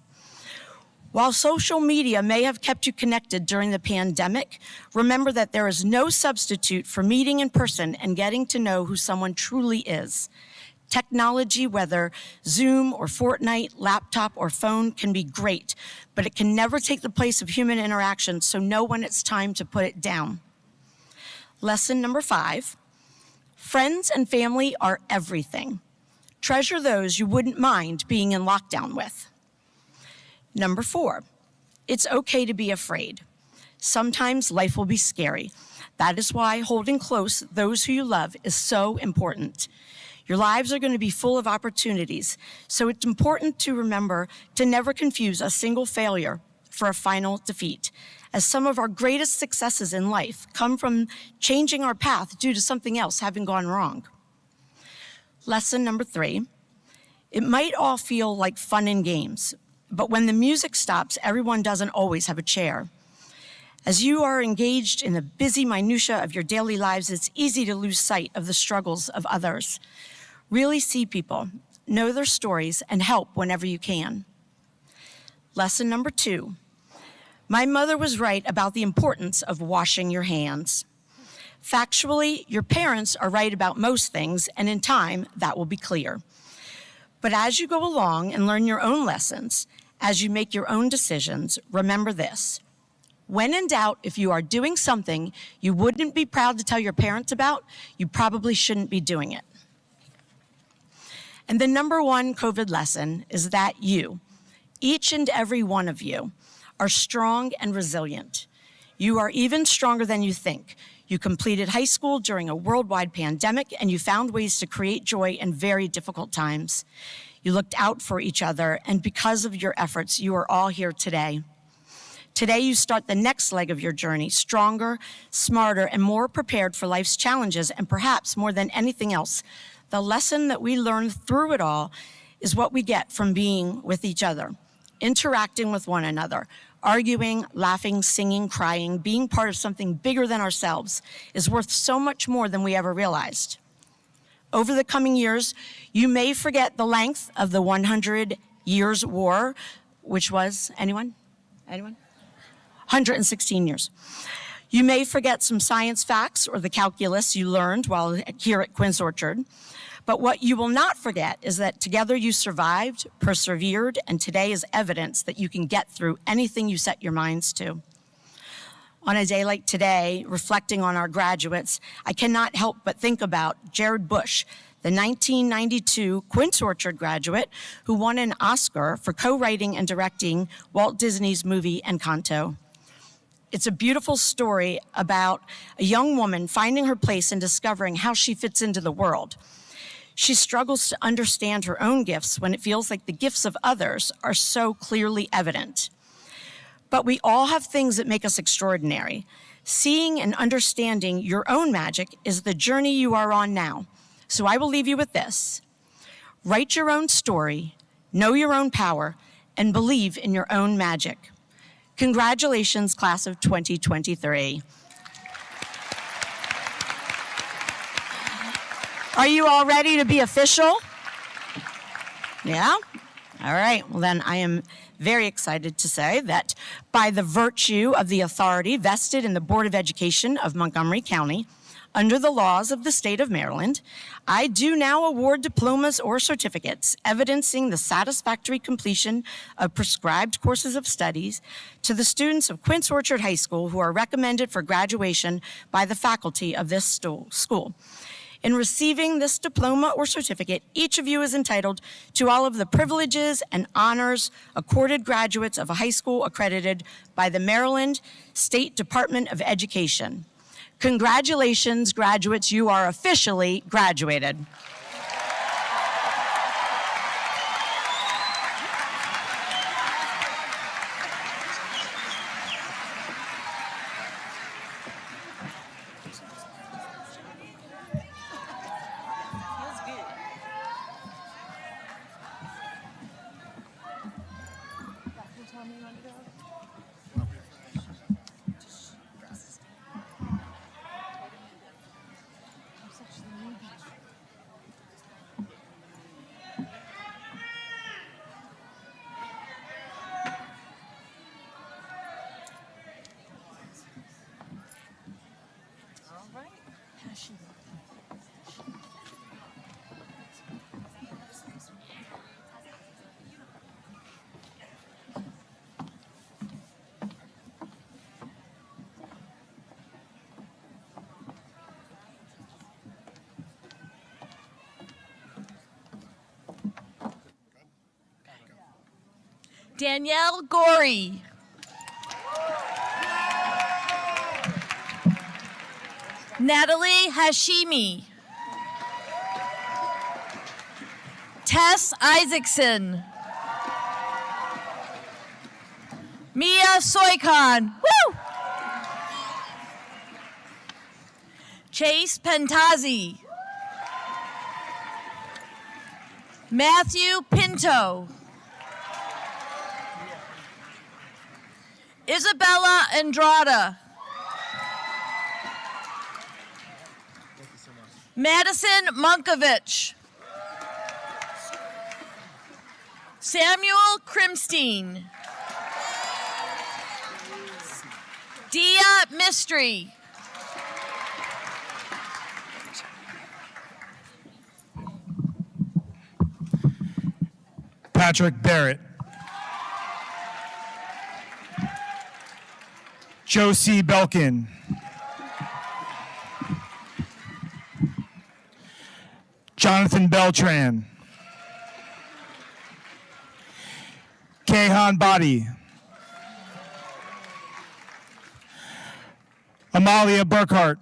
While social media may have kept you connected during the pandemic, remember that there is no substitute for meeting in person and getting to know who someone truly is. Technology, whether Zoom or Fortnite, laptop or phone, can be great, but it can never take the place of human interaction, so know when it's time to put it down. Lesson number 5, friends and family are everything. Treasure those you wouldn't mind being in lockdown with. Number 4, it's okay to be afraid. Sometimes life will be scary. That is why holding close those who you love is so important. Your lives are going to be full of opportunities, so it's important to remember to never confuse a single failure for a final defeat, as some of our greatest successes in life come from changing our path due to something else having gone wrong. Lesson number 3, it might all feel like fun and games, but when the music stops, everyone doesn't always have a chair. As you are engaged in the busy minutia of your daily lives, it's easy to lose sight of the struggles of others. Really see people, know their stories, and help whenever you can. Lesson number 2, my mother was right about the importance of washing your hands. Factually, your parents are right about most things, and in time, that will be clear. But as you go along and learn your own lessons, as you make your own decisions, remember this. When in doubt, if you are doing something you wouldn't be proud to tell your parents about, you probably shouldn't be doing it. And the number 1 COVID lesson is that you, each and every one of you, are strong and resilient. You are even stronger than you think. You completed high school during a worldwide pandemic, and you found ways to create joy in very difficult times. You looked out for each other, and because of your efforts, you are all here today. Today, you start the next leg of your journey, stronger, smarter, and more prepared for life's challenges, and perhaps more than anything else, the lesson that we learn through it all is what we get from being with each other, interacting with one another, arguing, laughing, singing, crying, being part of something bigger than ourselves is worth so much more than we ever realized. Over the coming years, you may forget the length of the 100 Years' War, which was, anyone? 116 years. You may forget some science facts or the calculus you learned while here at Quince Orchard. But what you will not forget is that together you survived, persevered, and today is evidence that you can get through anything you set your minds to. On a day like today, reflecting on our graduates, I cannot help but think about Jared Bush, the 1992 Quince Orchard graduate who won an Oscar for co-writing and directing Walt Disney's movie Encanto. It's a beautiful story about a young woman finding her place and discovering how she fits into the world. She struggles to understand her own gifts when it feels like the gifts of others are so clearly evident. But we all have things that make us extraordinary. Seeing and understanding your own magic is the journey you are on now. So I will leave you with this. Write your own story, know your own power, and believe in your own magic. Congratulations, class of 2023. Are you all ready to be official? Yeah? All right, well then I am very excited to say that by the virtue of the authority vested in the Board of Education of Montgomery County, under the laws of the state of Maryland, I do now award diplomas or certificates evidencing the satisfactory completion of prescribed courses of studies to the students of Quince Orchard High School who are recommended for graduation by the faculty of this school. In receiving this diploma or certificate, each of you is entitled to all of the privileges and honors accorded graduates of a high school accredited by the Maryland State Department of Education. Congratulations, graduates, you are officially graduated. Danielle Gorey. Natalie Hashimi. Tess Isaacson. Mia Soikon. Woo! Chase Pentazzi. Matthew Pinto. Isabella Andrada. Madison Monkovich. Samuel Krimstein. Dia Mystery. Patrick Barrett. Josie Belkin. Jonathan Beltran. Kehan Body. Amalia Burkhart.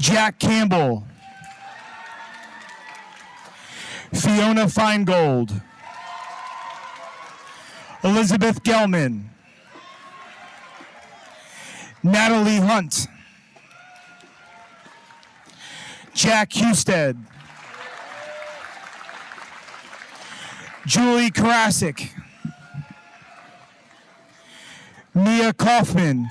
Jack Campbell. Fiona Feingold. Elizabeth Gelman. Natalie Hunt. Jack Husted. Julie Karasik. Mia Kaufman.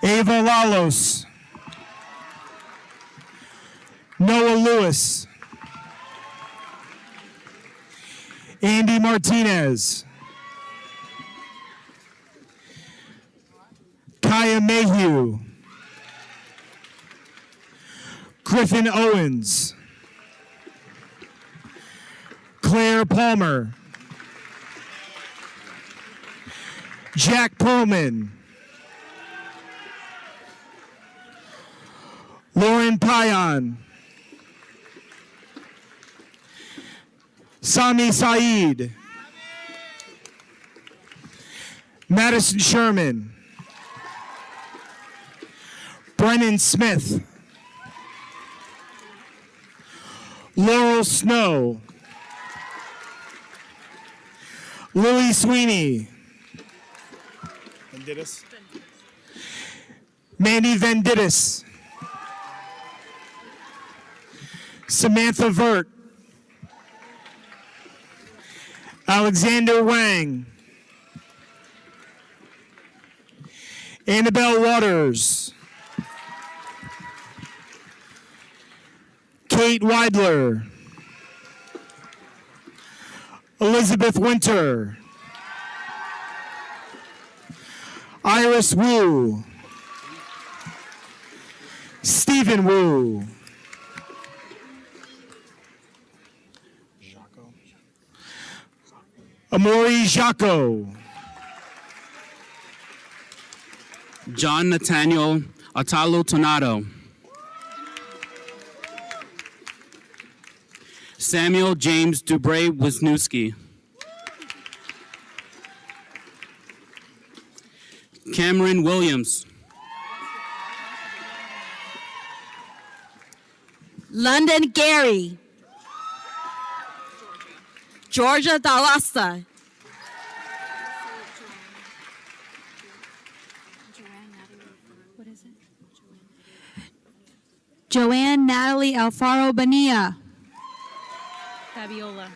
Ava Lalos. Noah Lewis. Andy Martinez. Kaya Mayhew. Griffin Owens. Claire Palmer. Jack Perlman. Lauren Payan. Sami Saeed. Madison Sherman. Brennan Smith. Laurel Snow. Lily Sweeney. Venditas. Mandy Venditas. Samantha Vert. Alexander Wang. Annabelle Waters. Kate Weidler. Elizabeth Winter. Iris Wu. Stephen Wu. Amori Jaco. John Nathaniel Atalo Tornado. Samuel James Dubray Wisniewski. Cameron Williams. London Gary. Georgia Dalasta. Joanne Natalie Alfaro Bonilla. Fabiola.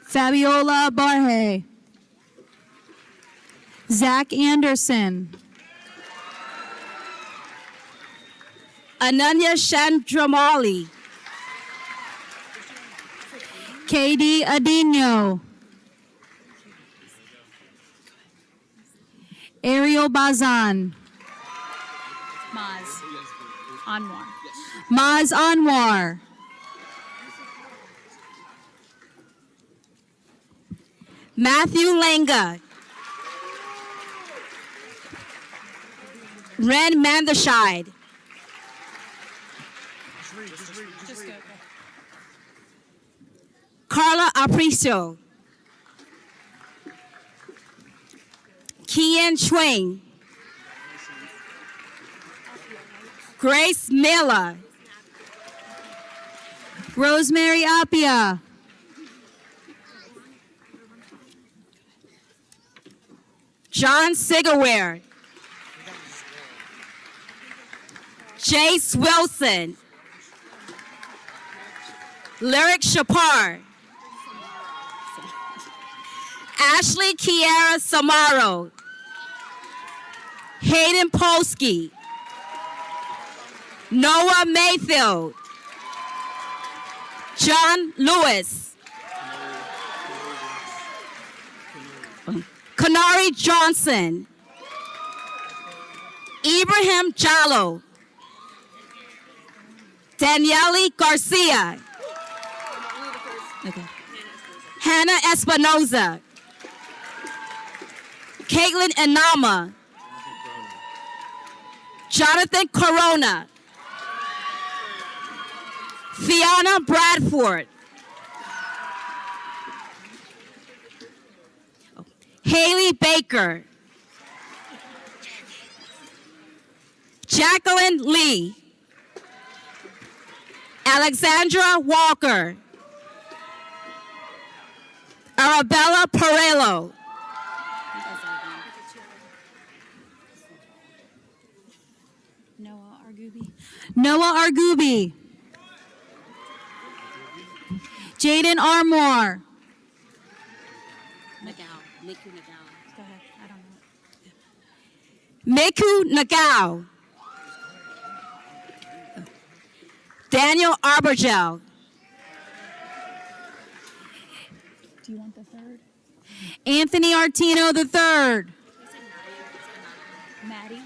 Fabiola Barhe. Zach Anderson. Ananya Chandramali. Katie Adino. Ariel Bazan. Maz. Anwar. Maz Anwar. Matthew Langa. Ren Mandashide. Aparicio. Kian Chwing. Grace Miller. Rosemary Apia. John Sigaware. Jace Wilson. Lyric Shapar. Ashley Kiara Samaro. Hayden Polsky. Noah Mayfield. John Lewis. Kanari Johnson. Ibrahim Jallo. Daniele Garcia. Okay. Hannah Espinoza. Caitlin Enama. Jonathan Corona. Fiona Bradford. Haley Baker. Jacqueline Lee. Alexandra Walker. Arabella Perello. Noah Argubi. Jaden Armour. Miku Nagao. Daniel Arbergel. Do you want the third? Anthony Artino III. Maddie.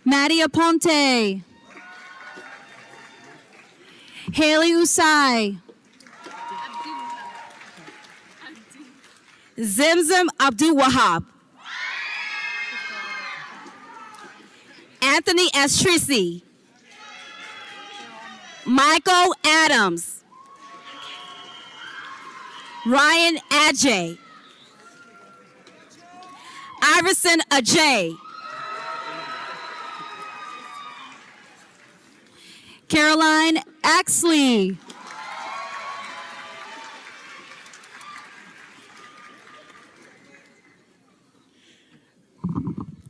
Maddie Aponte. Haley Usai. Zimzim Abdul Wahab. Anthony Estrisi. Michael Adams. Ryan Ajay. Iverson Ajay. Caroline Axley.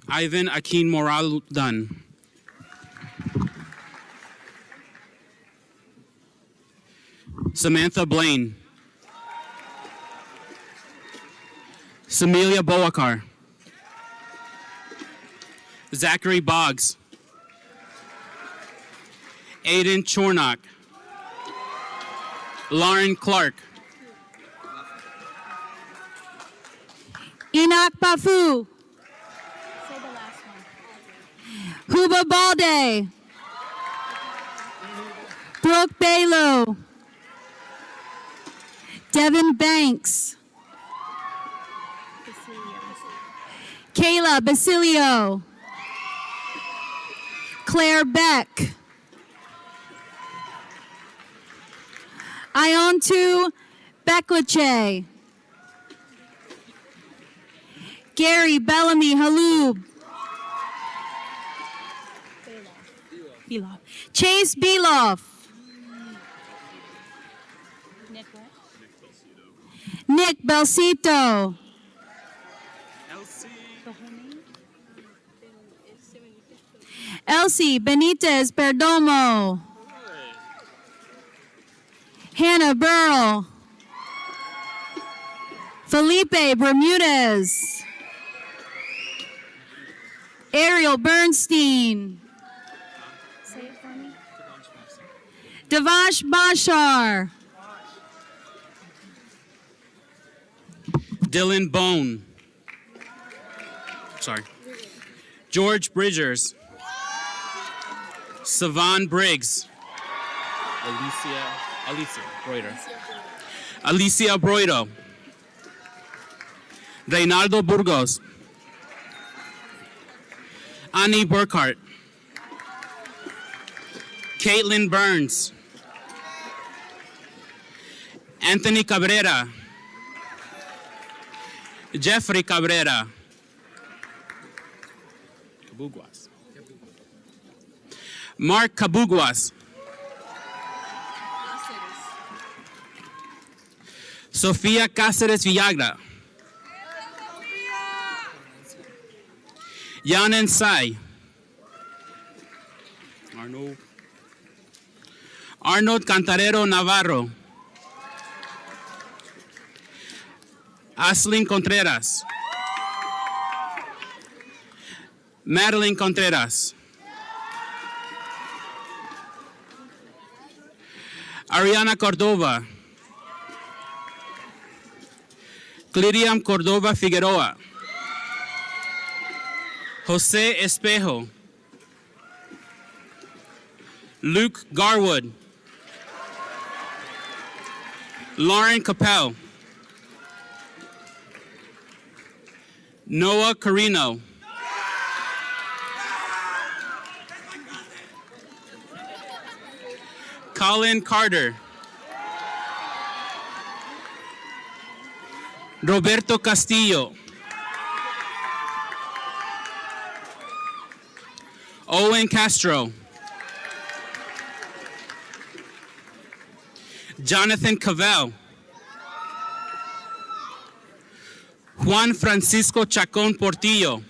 Ivan Akin Moral Dunn. Samantha Blaine. Samelia Boakar. Zachary Boggs. Aiden Chornock. Lauren Clark. Enoch Bafu. Say the last one. Huba Balde. Brooke Balo. Devin Banks. Kayla Basilio. Claire Beck. Iontu Beklache. Gary Bellamy Halub. Beloff. Chase Beloff. Nick what? Nick Belsito. The whole name? Elsie Benitez Perdomo. Hannah Burl. Felipe Bermudez. Ariel Bernstein. Say it for me. Devash Bashar. Dylan Bone. Sorry. George Savon Briggs. Alicia Broido. Reynaldo Burgos. Annie Burkhart. Caitlin Burns. Anthony Cabrera. Jeffrey Cabrera. Cabuguas. Mark Cabuguas. Sofía Cáceres Villagra. Yanan Sai. Arnold Cantarero Navarro. Aslin Contreras. Madeline Contreras. Ariana Cordova. Cliriam Cordova Figueroa. Jose Espejo. Luke Garwood. Lauren Capel. Noah Carino. Colin Carter. Roberto Castillo. Owen Castro. Jonathan Cavell. Juan Francisco Chacón Portillo.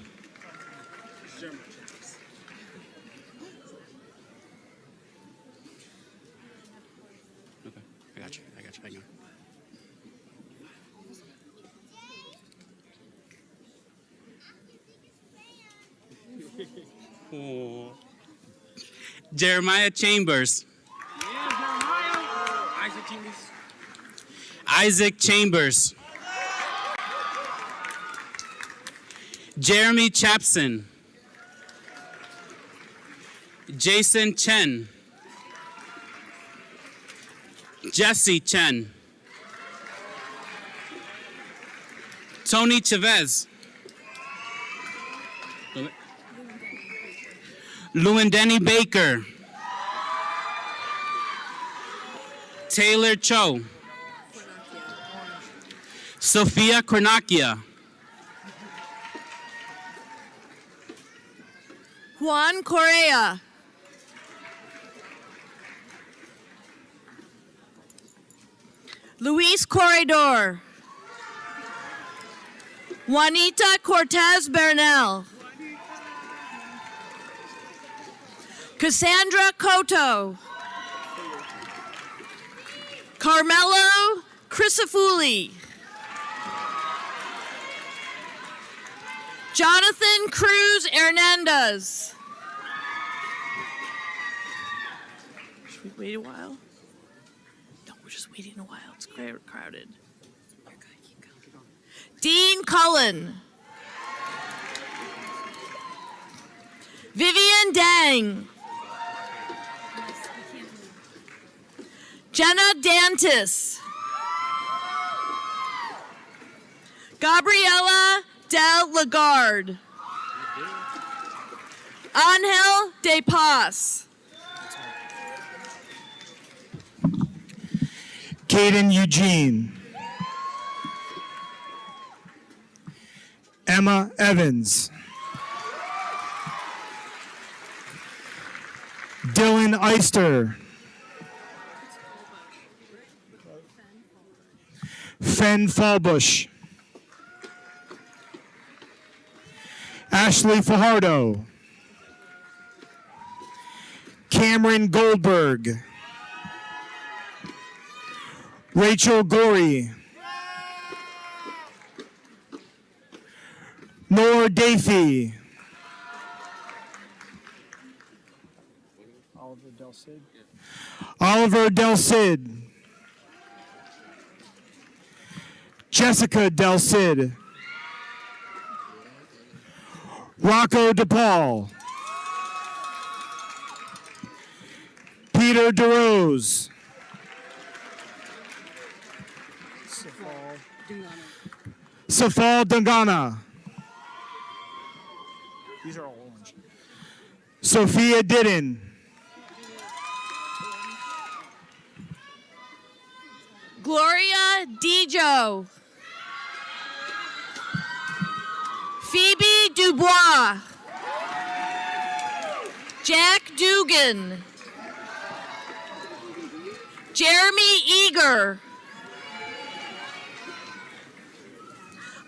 Okay, I got you. Hang on. Oh. Jeremiah Chambers. Isaac Chambers. Jeremy Chapson. Jason Chen. Jesse Chen. Tony Chavez. Luandeni Baker. Taylor Cho. Sophia Cornacchia. Juan Correa. Luis Corredor. Juanita Cortez Bernal. Cassandra Cotto. Carmelo Crisafulli. Jonathan Cruz Hernandez. Should we wait a while? No, we're just waiting a while. It's crowded. Dean Cullen. Vivian Dang. Jenna Dantis. Gabriela Del Lagarde. Angel De Paz. Caden Eugene. Emma Evans. Dylan Eister. Fen Fallbush. Ashley Fajardo. Cameron Goldberg. Rachel Gorey. Nor Dafey. Oliver Del Cid. Jessica Del Cid. Rocco DePaul. Peter DeRose. Safal Dangana. These are all orange. Sophia Didden. Gloria Dijo. Phoebe Dubois. Jack Dugan. Jeremy Eager.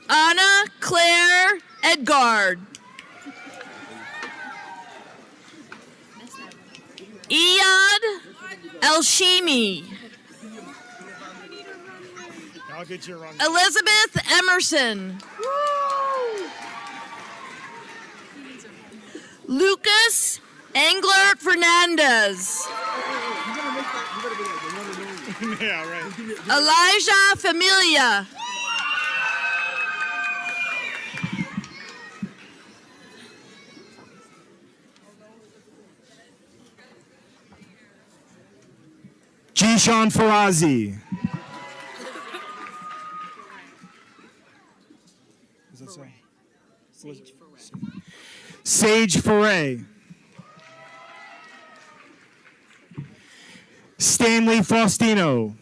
Anna Claire Edgard. Iyad Elshimi. I'll get you wrong. Elizabeth Emerson. Lucas Engler Fernandez. Yeah, right. Elijah Familia. Jishan Farazi. Does that say? Sage Foray. Stanley Faustino.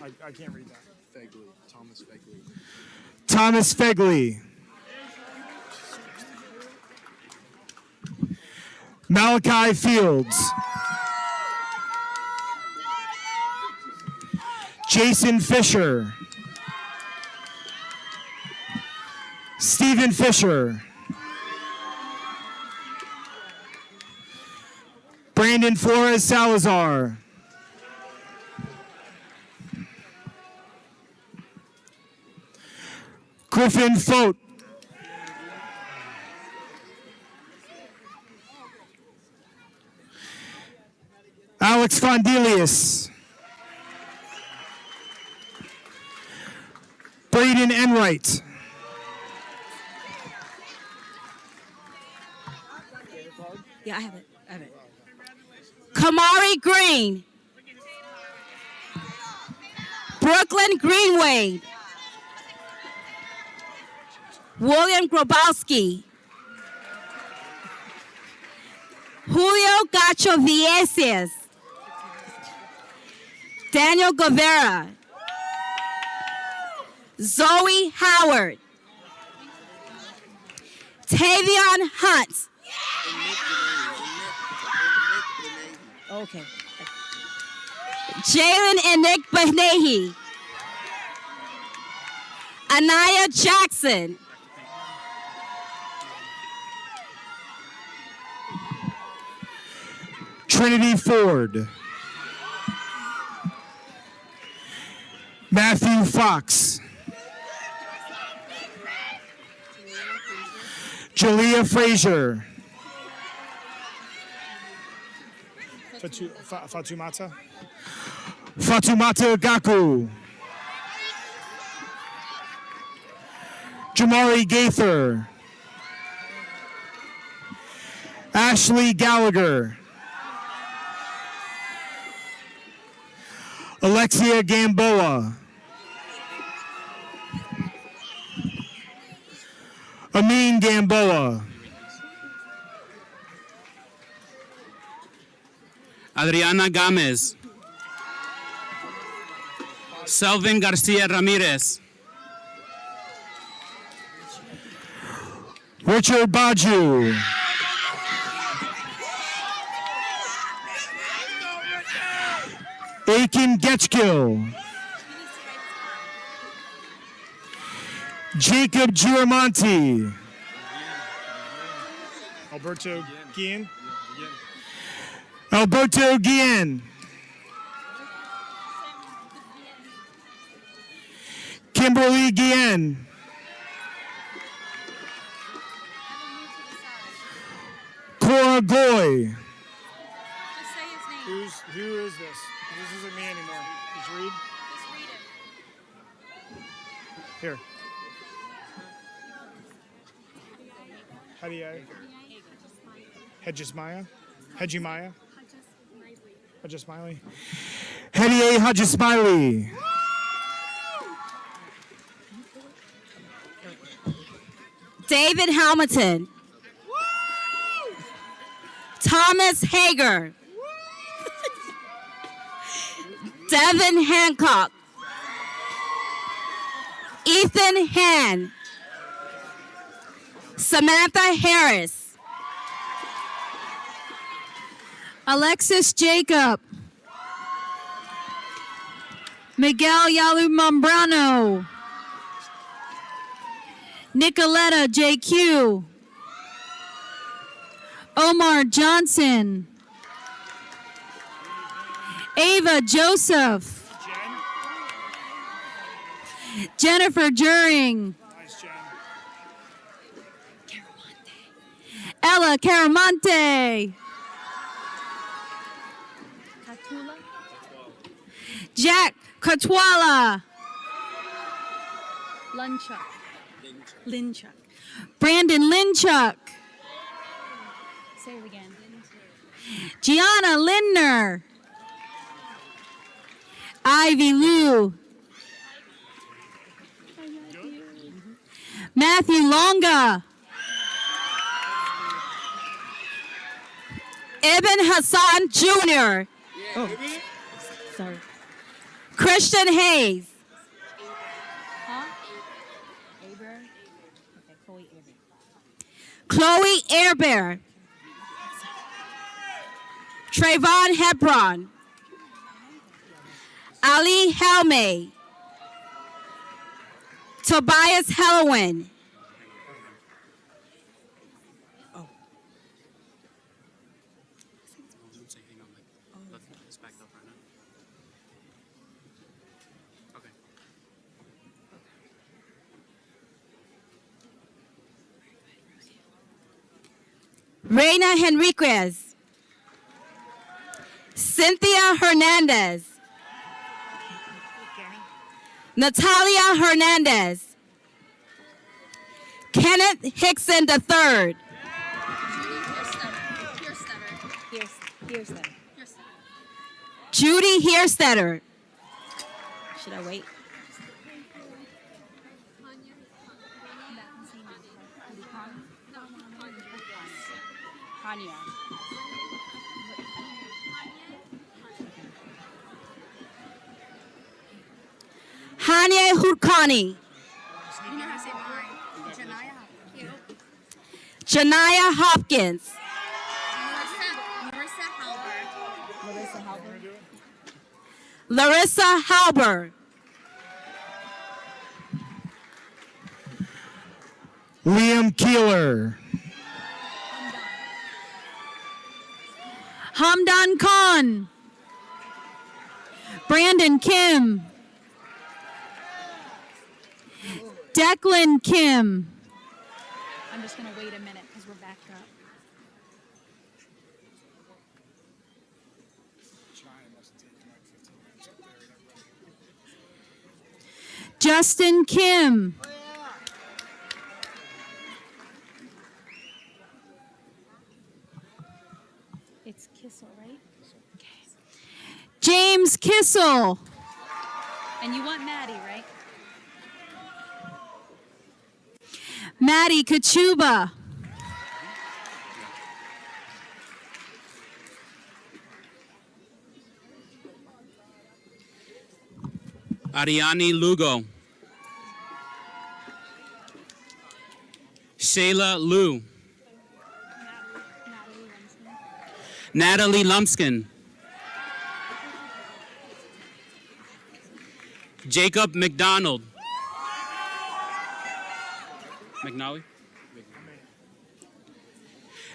I can't read that. Fegley. Thomas Fegley. Thomas Fegley. Malachi Fields. Jason Fisher. Stephen Fisher. Brandon Flores Salazar. Griffin Fote. Alex Fondelius. Braden Enright. Yeah, I have it. Kamari Green. Brooklyn Greenway. William Grabowski. Julio Gacho Vieses. Daniel Guevara. Zoe Howard. Tavion Hunt. Okay. Jalen and Nick Benahi. Anaya Jackson. Trinity Ford. Matthew Fox. Jalea Frazier. Fatumata. Fatumata Gaku. Jamari Gaither. Ashley Gallagher. Alexia Gamboa. Amin Gamboa. Adriana Gomez. Selvin Garcia Ramirez. Richard Baju. Aiken Getchkill. Jacob Giamonti. Alberto Guillen. Alberto Guillen. Kimberly Guillen. Cora Goy. Who is this? This isn't me anymore. Just read. Here. Hedgesmaya. Hedgemaya. Hedgesmiley. Hediye Hedgesmiley. David Hamilton. Thomas Hager. Devin Hancock. Ethan Han. Samantha Harris. Alexis Jacob. Miguel Yalu Mambrano. Nicoletta JQ. Omar Johnson. Ava Joseph. Jennifer Juring. Ella Caramonte. Jack Katwala. Linchuk. Brandon Linchuk. Say it again. Gianna Lindner. Ivy Liu. Matthew Longa. Ibn Hassan Jr. Sorry. Christian Hayes. Chloe Airbear. Trayvon Hebron. Ali Helme. Tobias Hellwin. Reina Henriquez. Cynthia Hernandez. Natalia Hernandez. Kenneth Hickson III. Judy Hierstetter. Should I wait? Hanye Hurkani. You know how to say mine. Janaya Hopkins. Larissa Halber. Liam Keeler. Hamdan Khan. Brandon Kim. Declan Kim. I'm just going to wait a minute because we're backed up. Justin Kim. It's Kissel, right? Okay. James Kissel. And you want Maddie, right? Maddie Kachuba. Ariani Lugo. Shayla Liu. Natalie Lumskin. Jacob McDonald. McNally?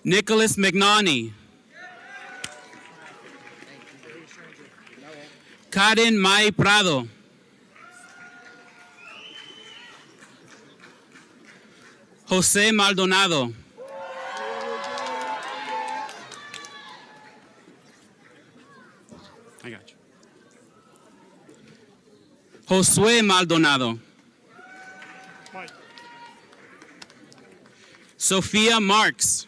Nicholas McNaughey. Karen Mai Prado. Jose Maldonado. I got you. Josue Maldonado. Sophia Marks.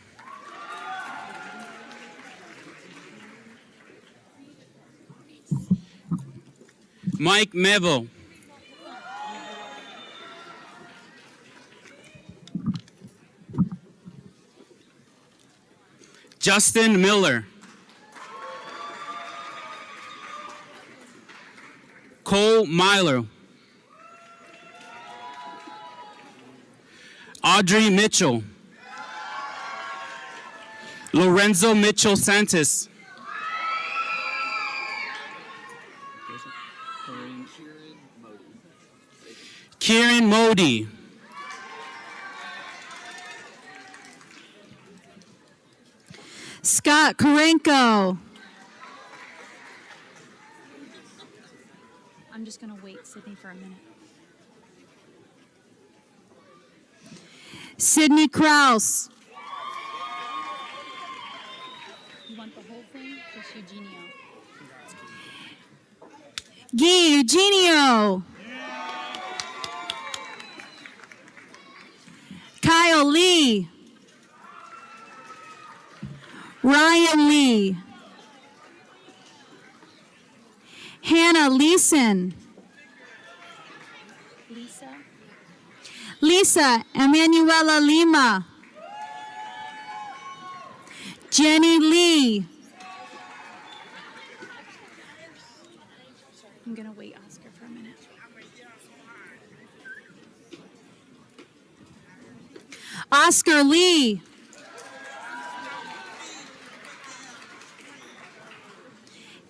Mike Mevo. Justin Miller. Cole Myler. Audrey Mitchell. Lorenzo Mitchell Santos. Kieran Modi. Scott Karenko. I'm just going to wait, Sydney, for a minute. Sydney Kraus. You want the whole thing? Just Eugenio. Guy Eugenio. Kyle Lee. Ryan Lee. Hannah Leeson. Lisa Emanuela Lima. Jenny Lee. I'm going to wait, Oscar, for a minute. Oscar Lee.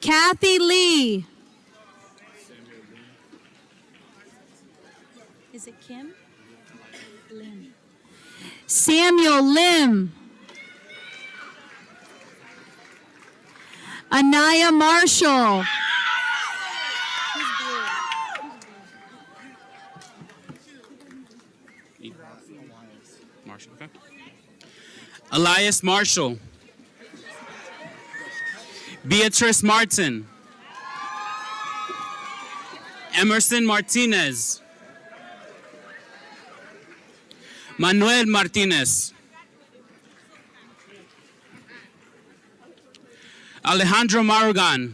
Kathy Lee. Is it Kim? Lynn. Samuel Lim. Anaya Marshall. Marshall, okay. Elias Marshall. Beatrice Martin. Emerson Martinez. Manuel Martinez. Alejandro Marugan.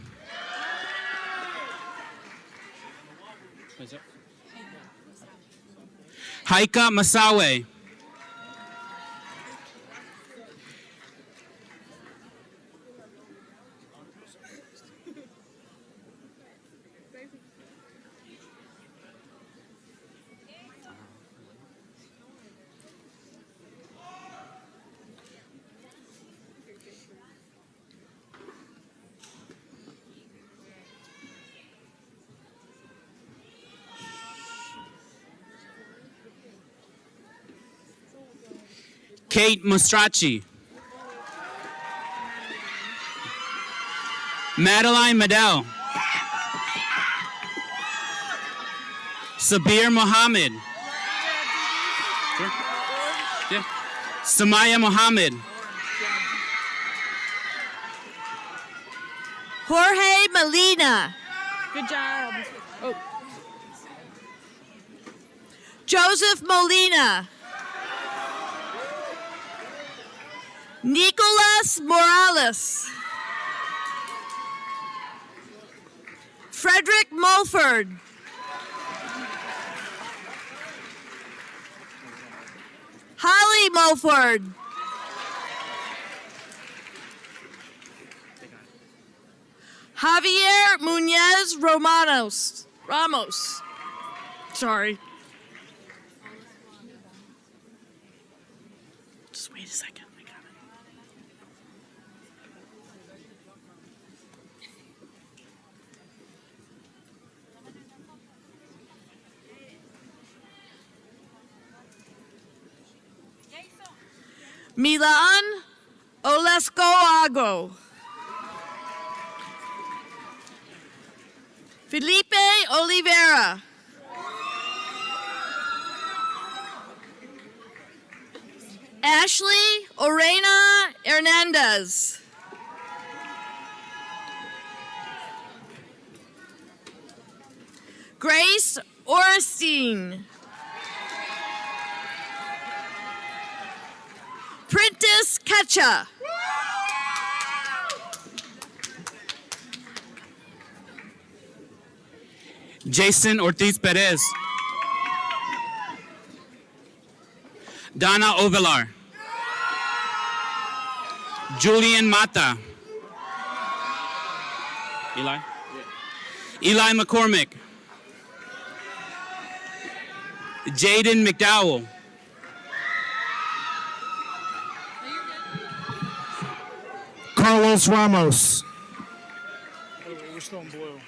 Haika Masawe. Kate Mostracci. Madeline Medell. Sabir Mohammed. Sure. Yeah. Samaya Mohammed. Jorge Molina. Good job. Oh. Joseph Molina. Nicolas Morales. Frederick Mulford. Holly Mulford. Javier Muñez Ramos. Sorry. Just wait a second. I got it. Milan Olescoago. Felipe Oliveira. Ashley Orena Hernandez. Grace Orestein. Prentice Ketcha. Jason Ortiz Perez. Donna Ovelar. Julian Mata. Eli? Eli McCormick. Jaden McDowell. Carlos Ramos. We're still in blue.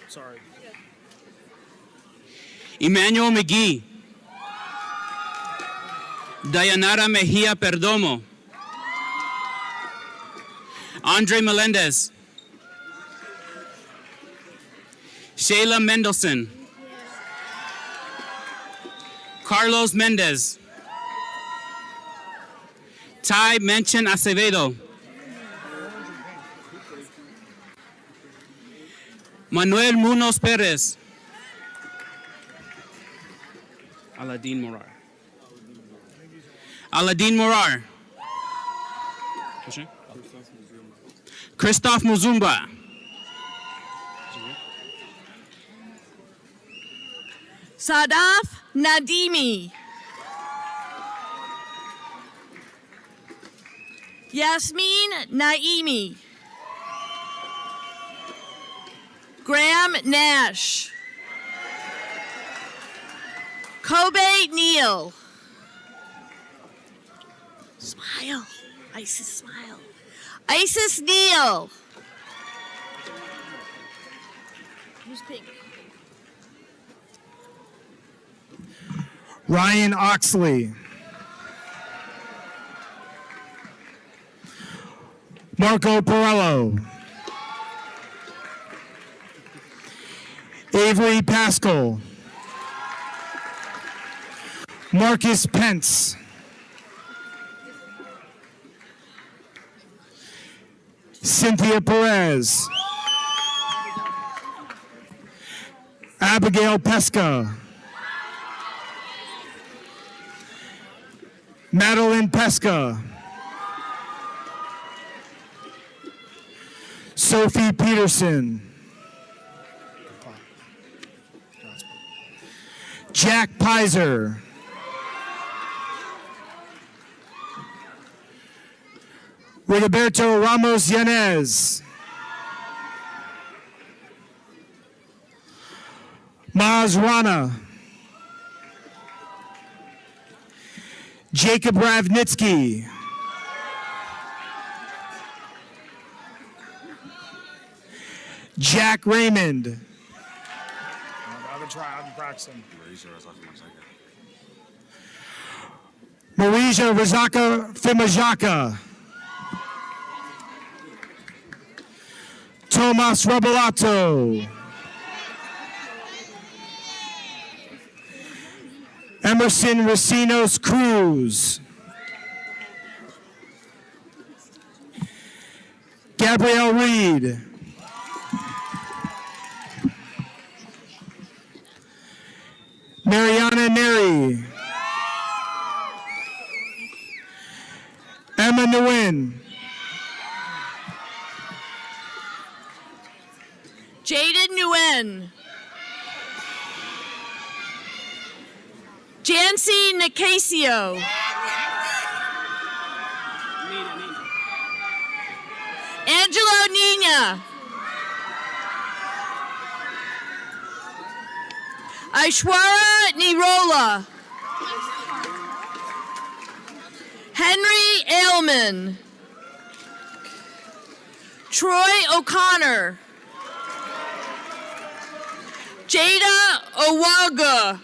Sorry. Emmanuel McGee. Dayanara Mejia Perdomo. Andre Melendez. Shayla Mendelson. Carlos Mendez. Ty Menchen Acevedo. Manuel Munoz Perez. Aladin Morar. Aladin Morar. Christoph Muzumba. Sadaf Nadimi. Yasmin Naimi. Graham Nash. Kobe Neal. Smile. Isis, smile. Isis Neal. Who's pink? Ryan Oxley. Marco Perello. Avery Pascal. Marcus Pence. Cynthia Perez. Abigail Pesca. Madeline Pesca. Sophie Peterson. Jack Pizer. Roberto Ramos Yanez. Maz Rana. Jacob Ravnitsky. Jack Raymond. I've been practicing. Marija Razaka Fimajaka. Tomas Rebelato. Emerson Racinos Cruz. Gabrielle Reed. Mariana Neri. Emma Nguyen. Jaden Nguyen. Jancy Nicasio. Angelo Nina. Aishwara Nirola. Henry Ailman. Troy O'Connor. Jada Owaga.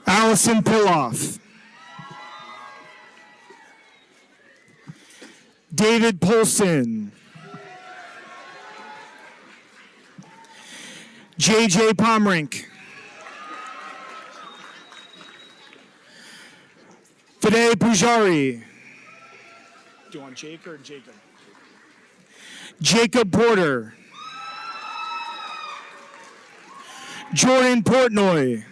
Allison Piloff. David Polson. JJ Pomrink. Fide Pujari. Do you want Jake or Jacob? Jacob Porter. Jordan Portnoy.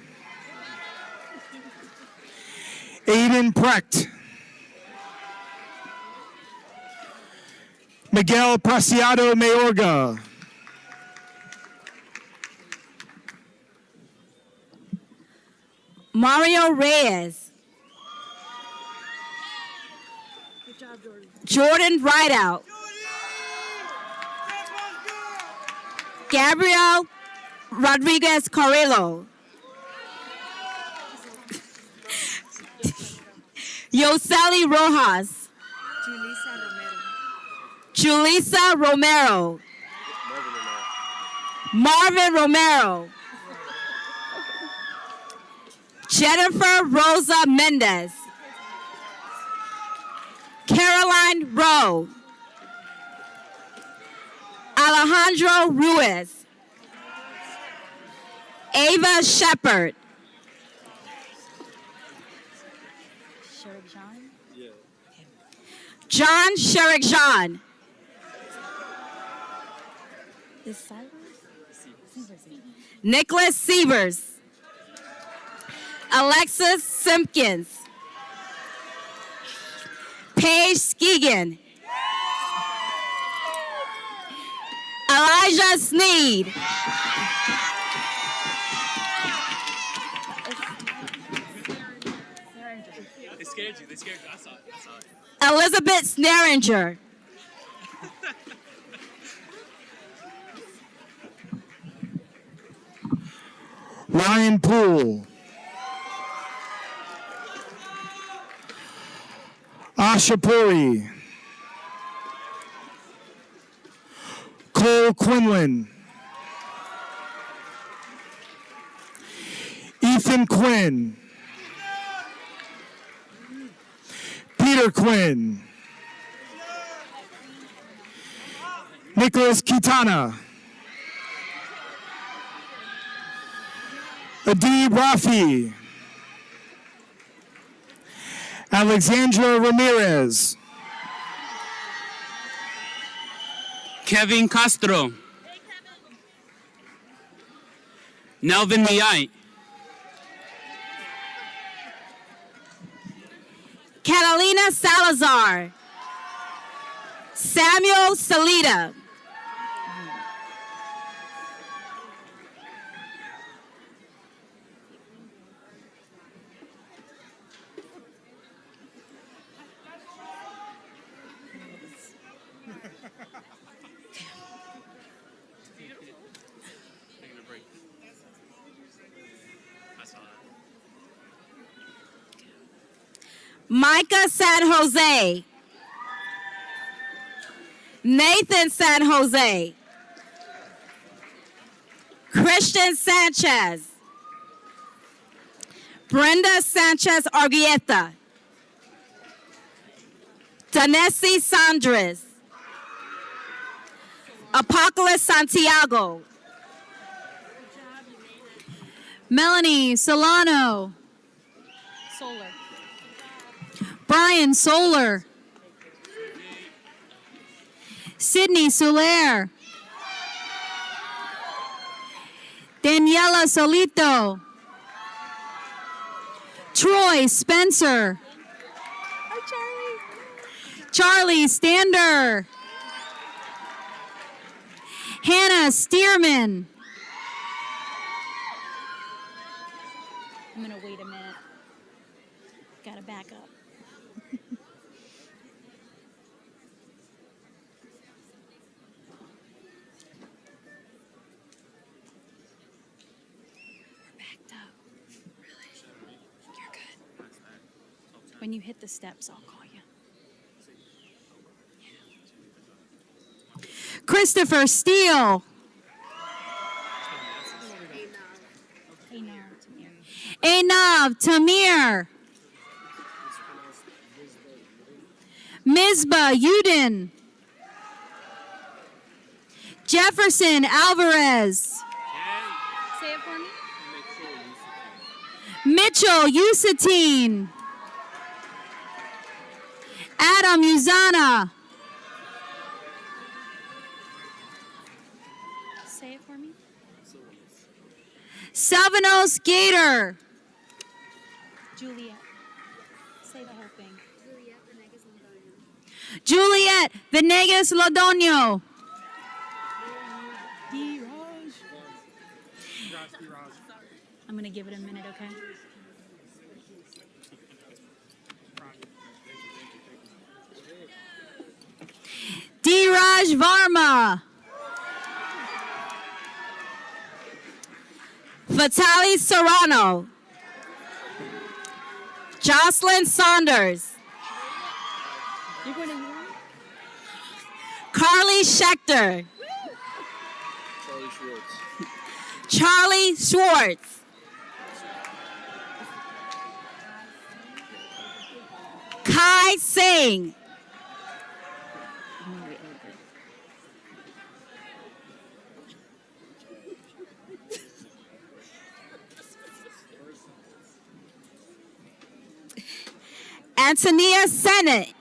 Aiden Precht. Miguel Preciado Mayorga. Mario Reyes. Good job, Jordan. Jordan Rideout. Gabriel Rodriguez Carrillo. Yoseli Rojas. Julissa Romero. Marvin Romero. Jennifer Rosa Mendez. Caroline Rowe. Alejandro Ruiz. Ava Shepard. John Sherrick John. Nicholas Sievers. Alexis Simpkins. Paige Skeegan. Elijah Sneed. They scared you. They scared you. I saw it. Elizabeth Snaringer. Ryan Poole. Asha Puri. Cole Quinlan. Ethan Quinn. Peter Quinn. Nicholas Kitana. Adib Rafi. Alexandra Ramirez. Kevin Castro. Nelvin Miai. Catalina Salazar. Samuel Salida. Micah San Jose. Nathan San Jose. Christian Sanchez. Brenda Sanchez Argueta. Danesi Sandres. Apocalypse Santiago. Melanie Solano. Solar. Brian Solar. Sydney Soler. Daniela Solito. Troy Spencer. Charlie Stander. Hannah Stearman. I'm gonna wait a minute. Gotta back up. We're backed up. Really? You're good. When you hit the steps, I'll call you. Christopher Steele. Enav Tamir. Mizba Udin. Jefferson Alvarez. Say it for me. Mitchell Usatine. Adam Uzana. Say it for me. Salvanos Gator. Juliet. Say the whole thing. Juliet Venegas Lodonio. I'm going to give it a minute, okay? Diraj Varma. Vitaly Serrano. Jocelyn Saunders. Carly Schechter. Charlie Schwartz. Kai Singh. Antonia Sennett.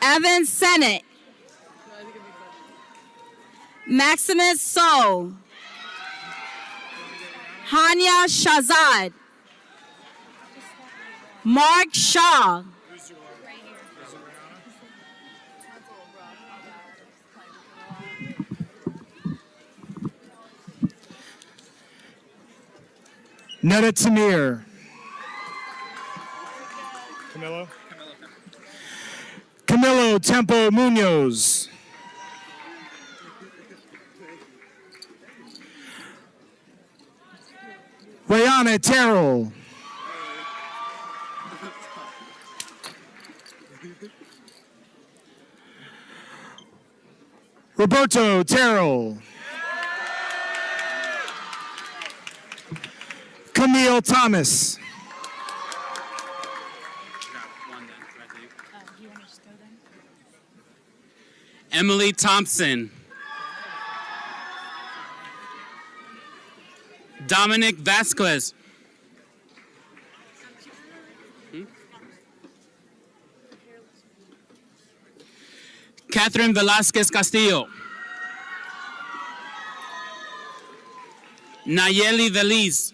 Evan Sennett. Maximus So. Hanya Shazad. Mark Shaw. Netta Tamir. Camilo Tempo Munoz. Rayana Terrell. Roberto Terrell. Camille Thomas. Emily Thompson. Dominic Vasquez. Catherine Velasquez Castillo. Nayeli Veliz.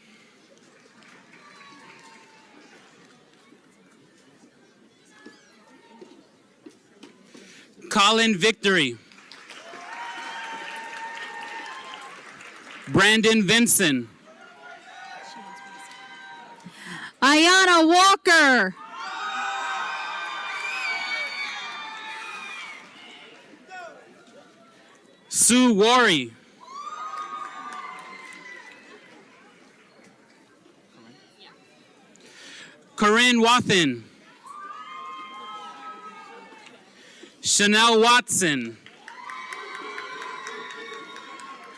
Colin Victory. Brandon Vinson. Ayana Walker. Sue Worry. Corinne Wathen. Chanel Watson.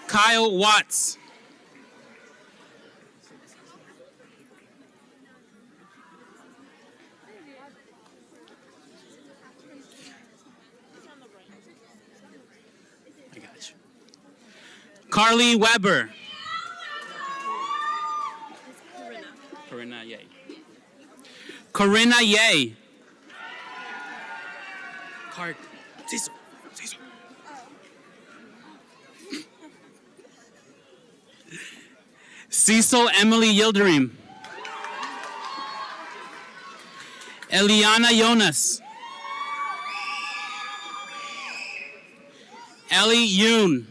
Kyle Watts. I got you. Carly Weber. Corinna Ye. Corinna Ye. Cecil. Cecil Emily Yildirim. Eliana Jonas. Ellie Yoon.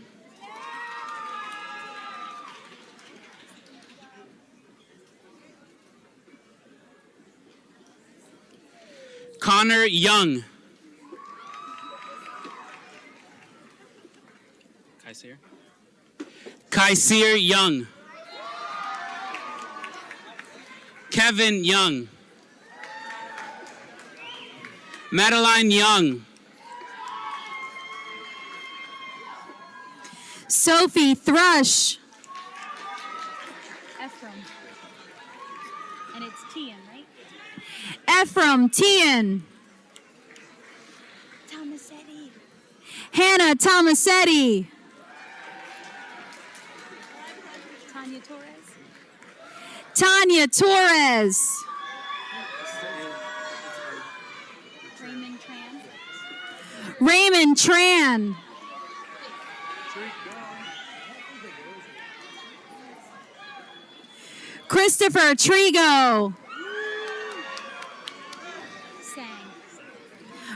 Connor Young. Kaisir Young. Kevin Young. Madeline Young. Sophie Thrush. Ephraim. And it's Tian, right? Ephraim Tian. Tomasetti. Hannah Tomasetti. Tanya Torres. Tanya Torres. Raymond Tran. Raymond Tran. Christopher Trigo. Sang.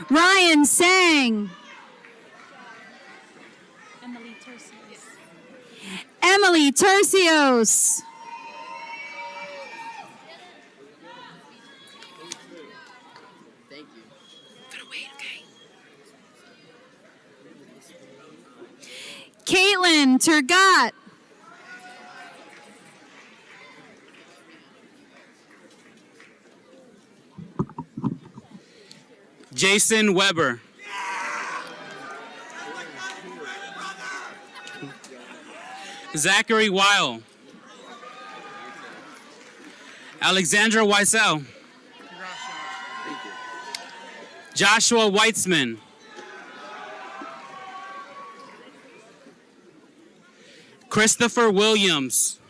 Ryan Sang. Emily Tercios. Emily Tercios. Thank you. Gonna wait, okay? Caitlin Turgot. Jason Weber. Zachary Weil. Alexandra Weissel. Joshua Weitzman. Christopher Williams.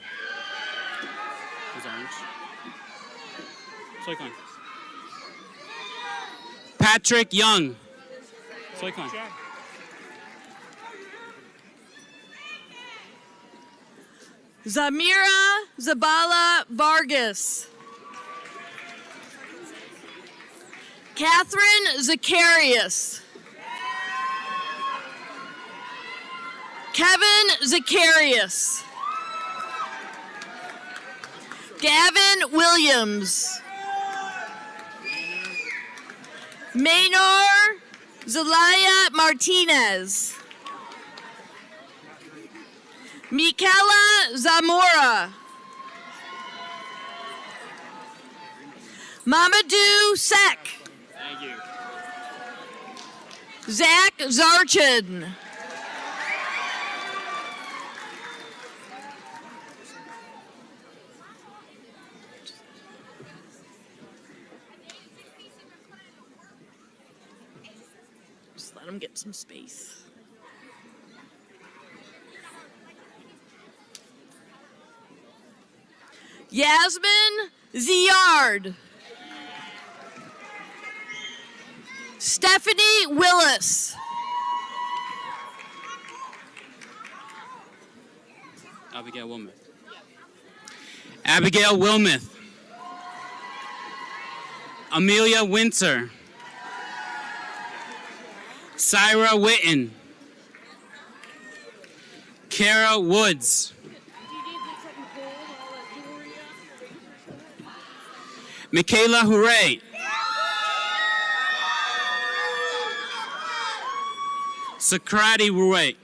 Patrick Young. Zamira Zabala Vargas. Catherine Zacharias. Kevin Zacharias. Gavin Williams. Maynor Zelaya Martinez. Michaela Zamora. Mamadou Sek. Thank you. Zach Zarchin. Just let him get some space. Yasmin Ziard. Stephanie Willis. Abigail Wilmeth. Abigail Wilmeth. Amelia Winter. Syra Witten. Kara Woods. Michaela Hooray. Sakrati Hooray.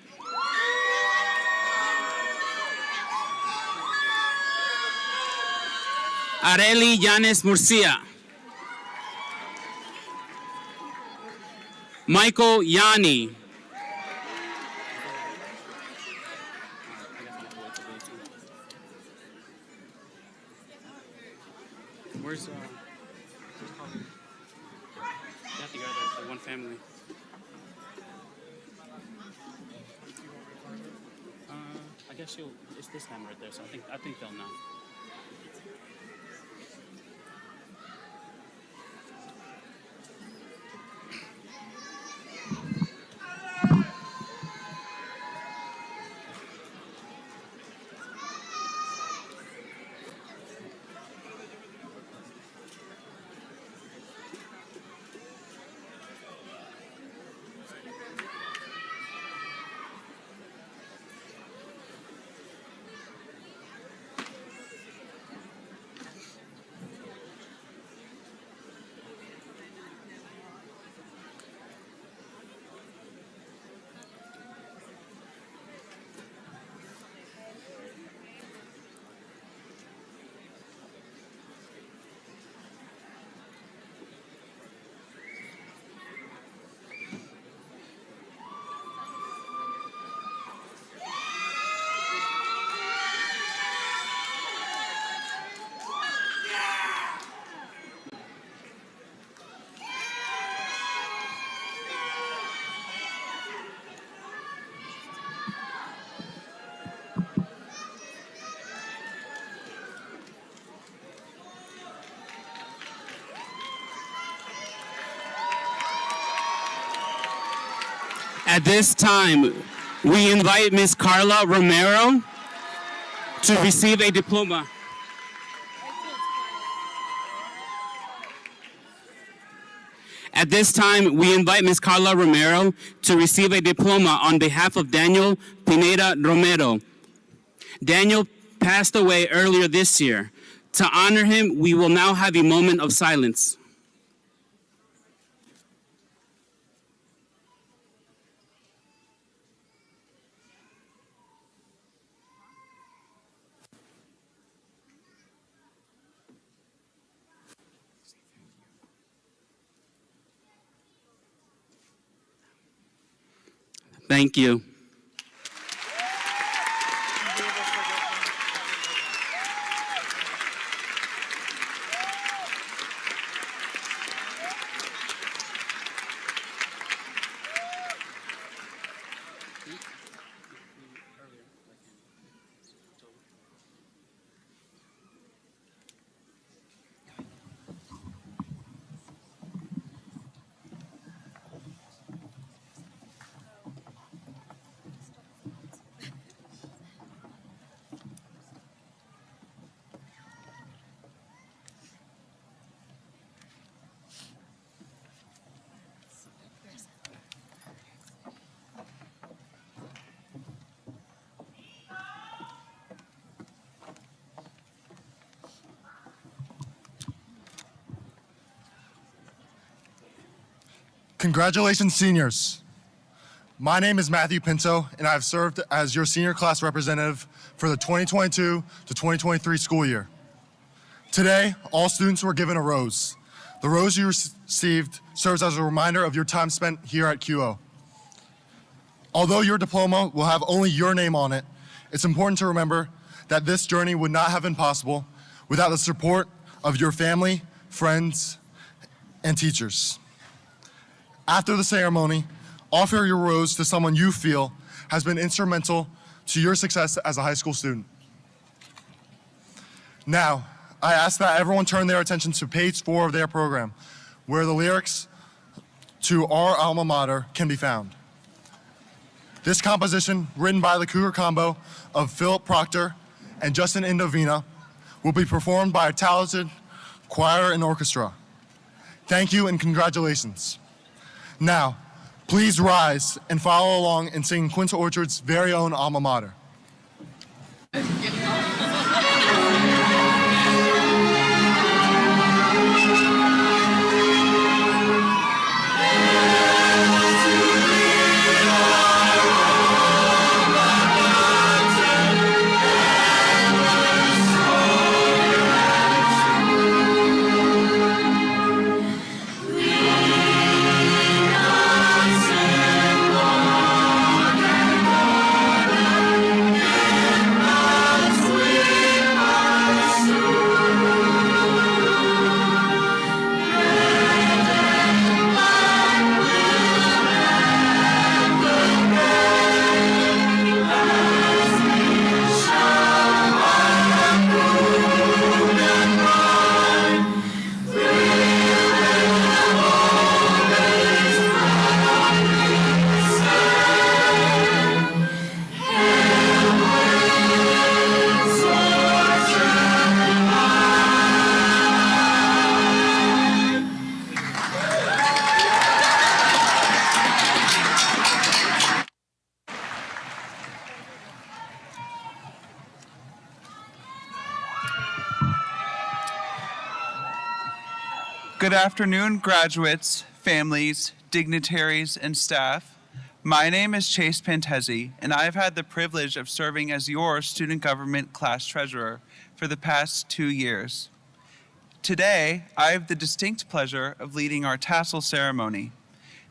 Areli Yanes Murcia. Michael Yanni. Where's you have to go to the one family. I guess it's this family right there, so I think they'll know. At this time, we invite Ms. Carla Romero to receive a diploma. At this time, we invite Ms. Carla Romero to receive a diploma on behalf of Daniel Pineda Romero. Daniel passed away earlier this year. To honor him, we will now have a moment of silence. Thank you. Congratulations, seniors. My name is Matthew Pinto, and I've served as your senior class representative for the 2022 to 2023 school year. Today, all students were given a rose. The rose you received serves as a reminder of your time spent here at QO. Although your diploma will have only your name on it, it's important to remember that this journey would not have been possible without the support of your family, friends, and teachers. After the ceremony, offer your rose to someone you feel has been instrumental to your success as a high school student. Now, I ask that everyone turn their attention to page 4 of their program, where the lyrics to Our Alma Mater can be found. This composition, written by the Cougar Combo of Philip Proctor and Justin Indovina, will be performed by a talented choir and orchestra. Thank you and congratulations. Now, please rise and follow along and sing Quince Orchard's very own alma mater. Good afternoon, graduates, families, dignitaries, and staff. My name is Chase Pantesi, and I've had the privilege of serving as your student government class treasurer for the past 2 years. Today, I have the distinct pleasure of leading our tassel ceremony.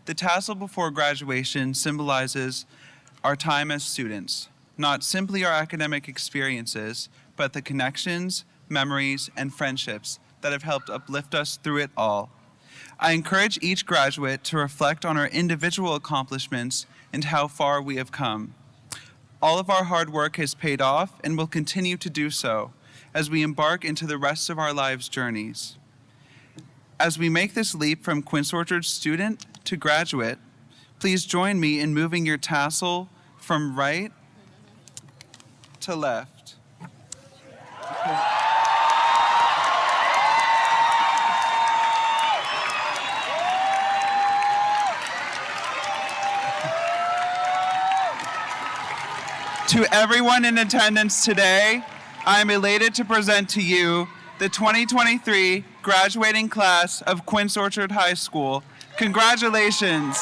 The tassel before graduation symbolizes our time as students, not simply our academic experiences, but the connections, memories, and friendships that have helped uplift us through it all. I encourage each graduate to reflect on our individual accomplishments and how far we have come. All of our hard work has paid off and will continue to do so as we embark into the rest of our lives' journeys. As we make this leap from Quince Orchard student to graduate, please join me in moving your tassel from right to left. To everyone in attendance today, I am elated to present to you the 2023 graduating class of Quince Orchard High School. Congratulations.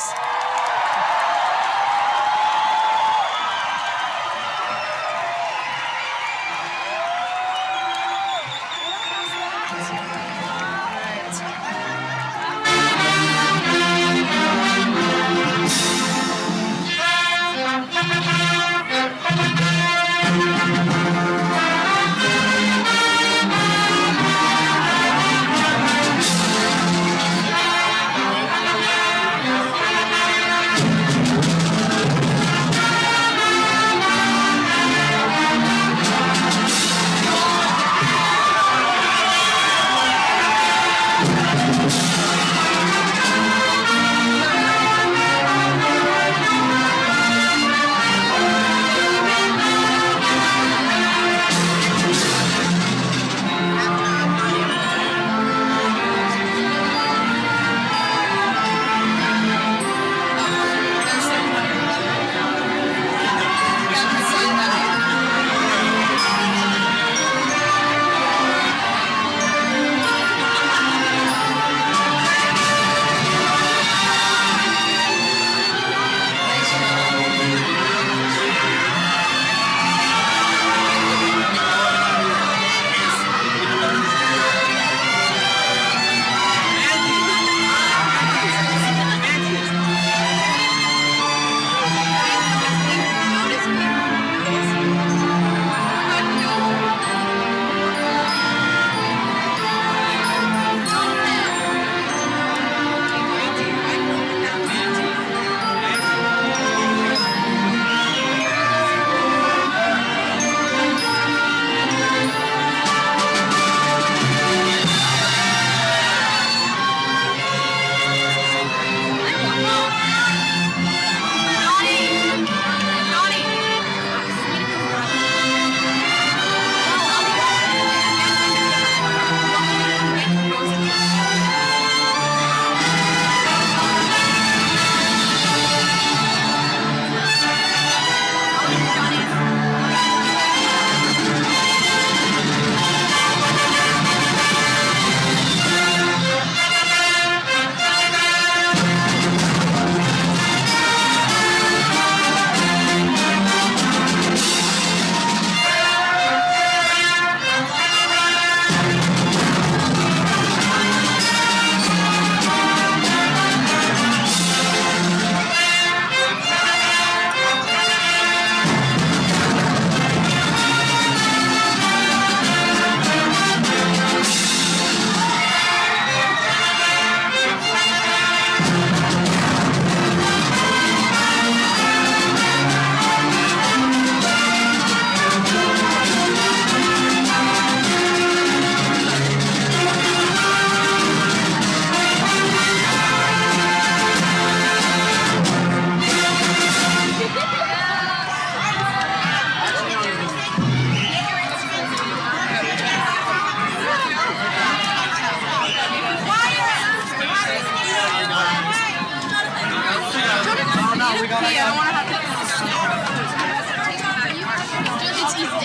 we got? Hey, I don't want to have to.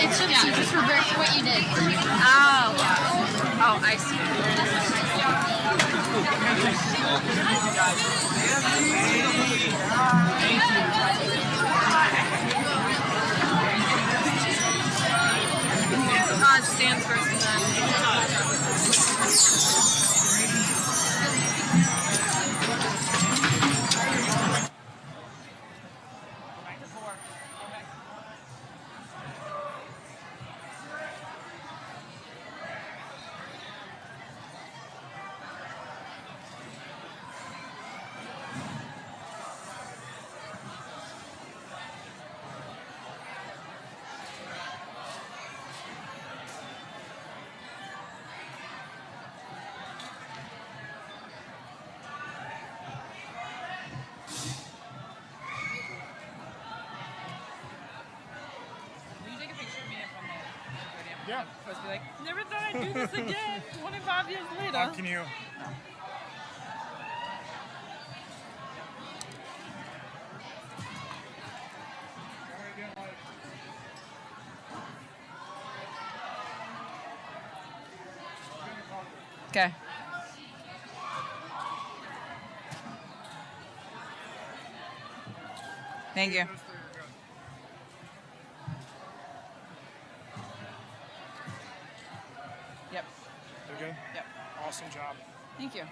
It's just reverse what you did. Oh. Oh, I see. Stands first and then. Yeah. Supposed to be like, never thought I'd do this again. 25 years later. How can you? Okay. Thank you. Yep. You're good? Yep. Awesome job. Thank you.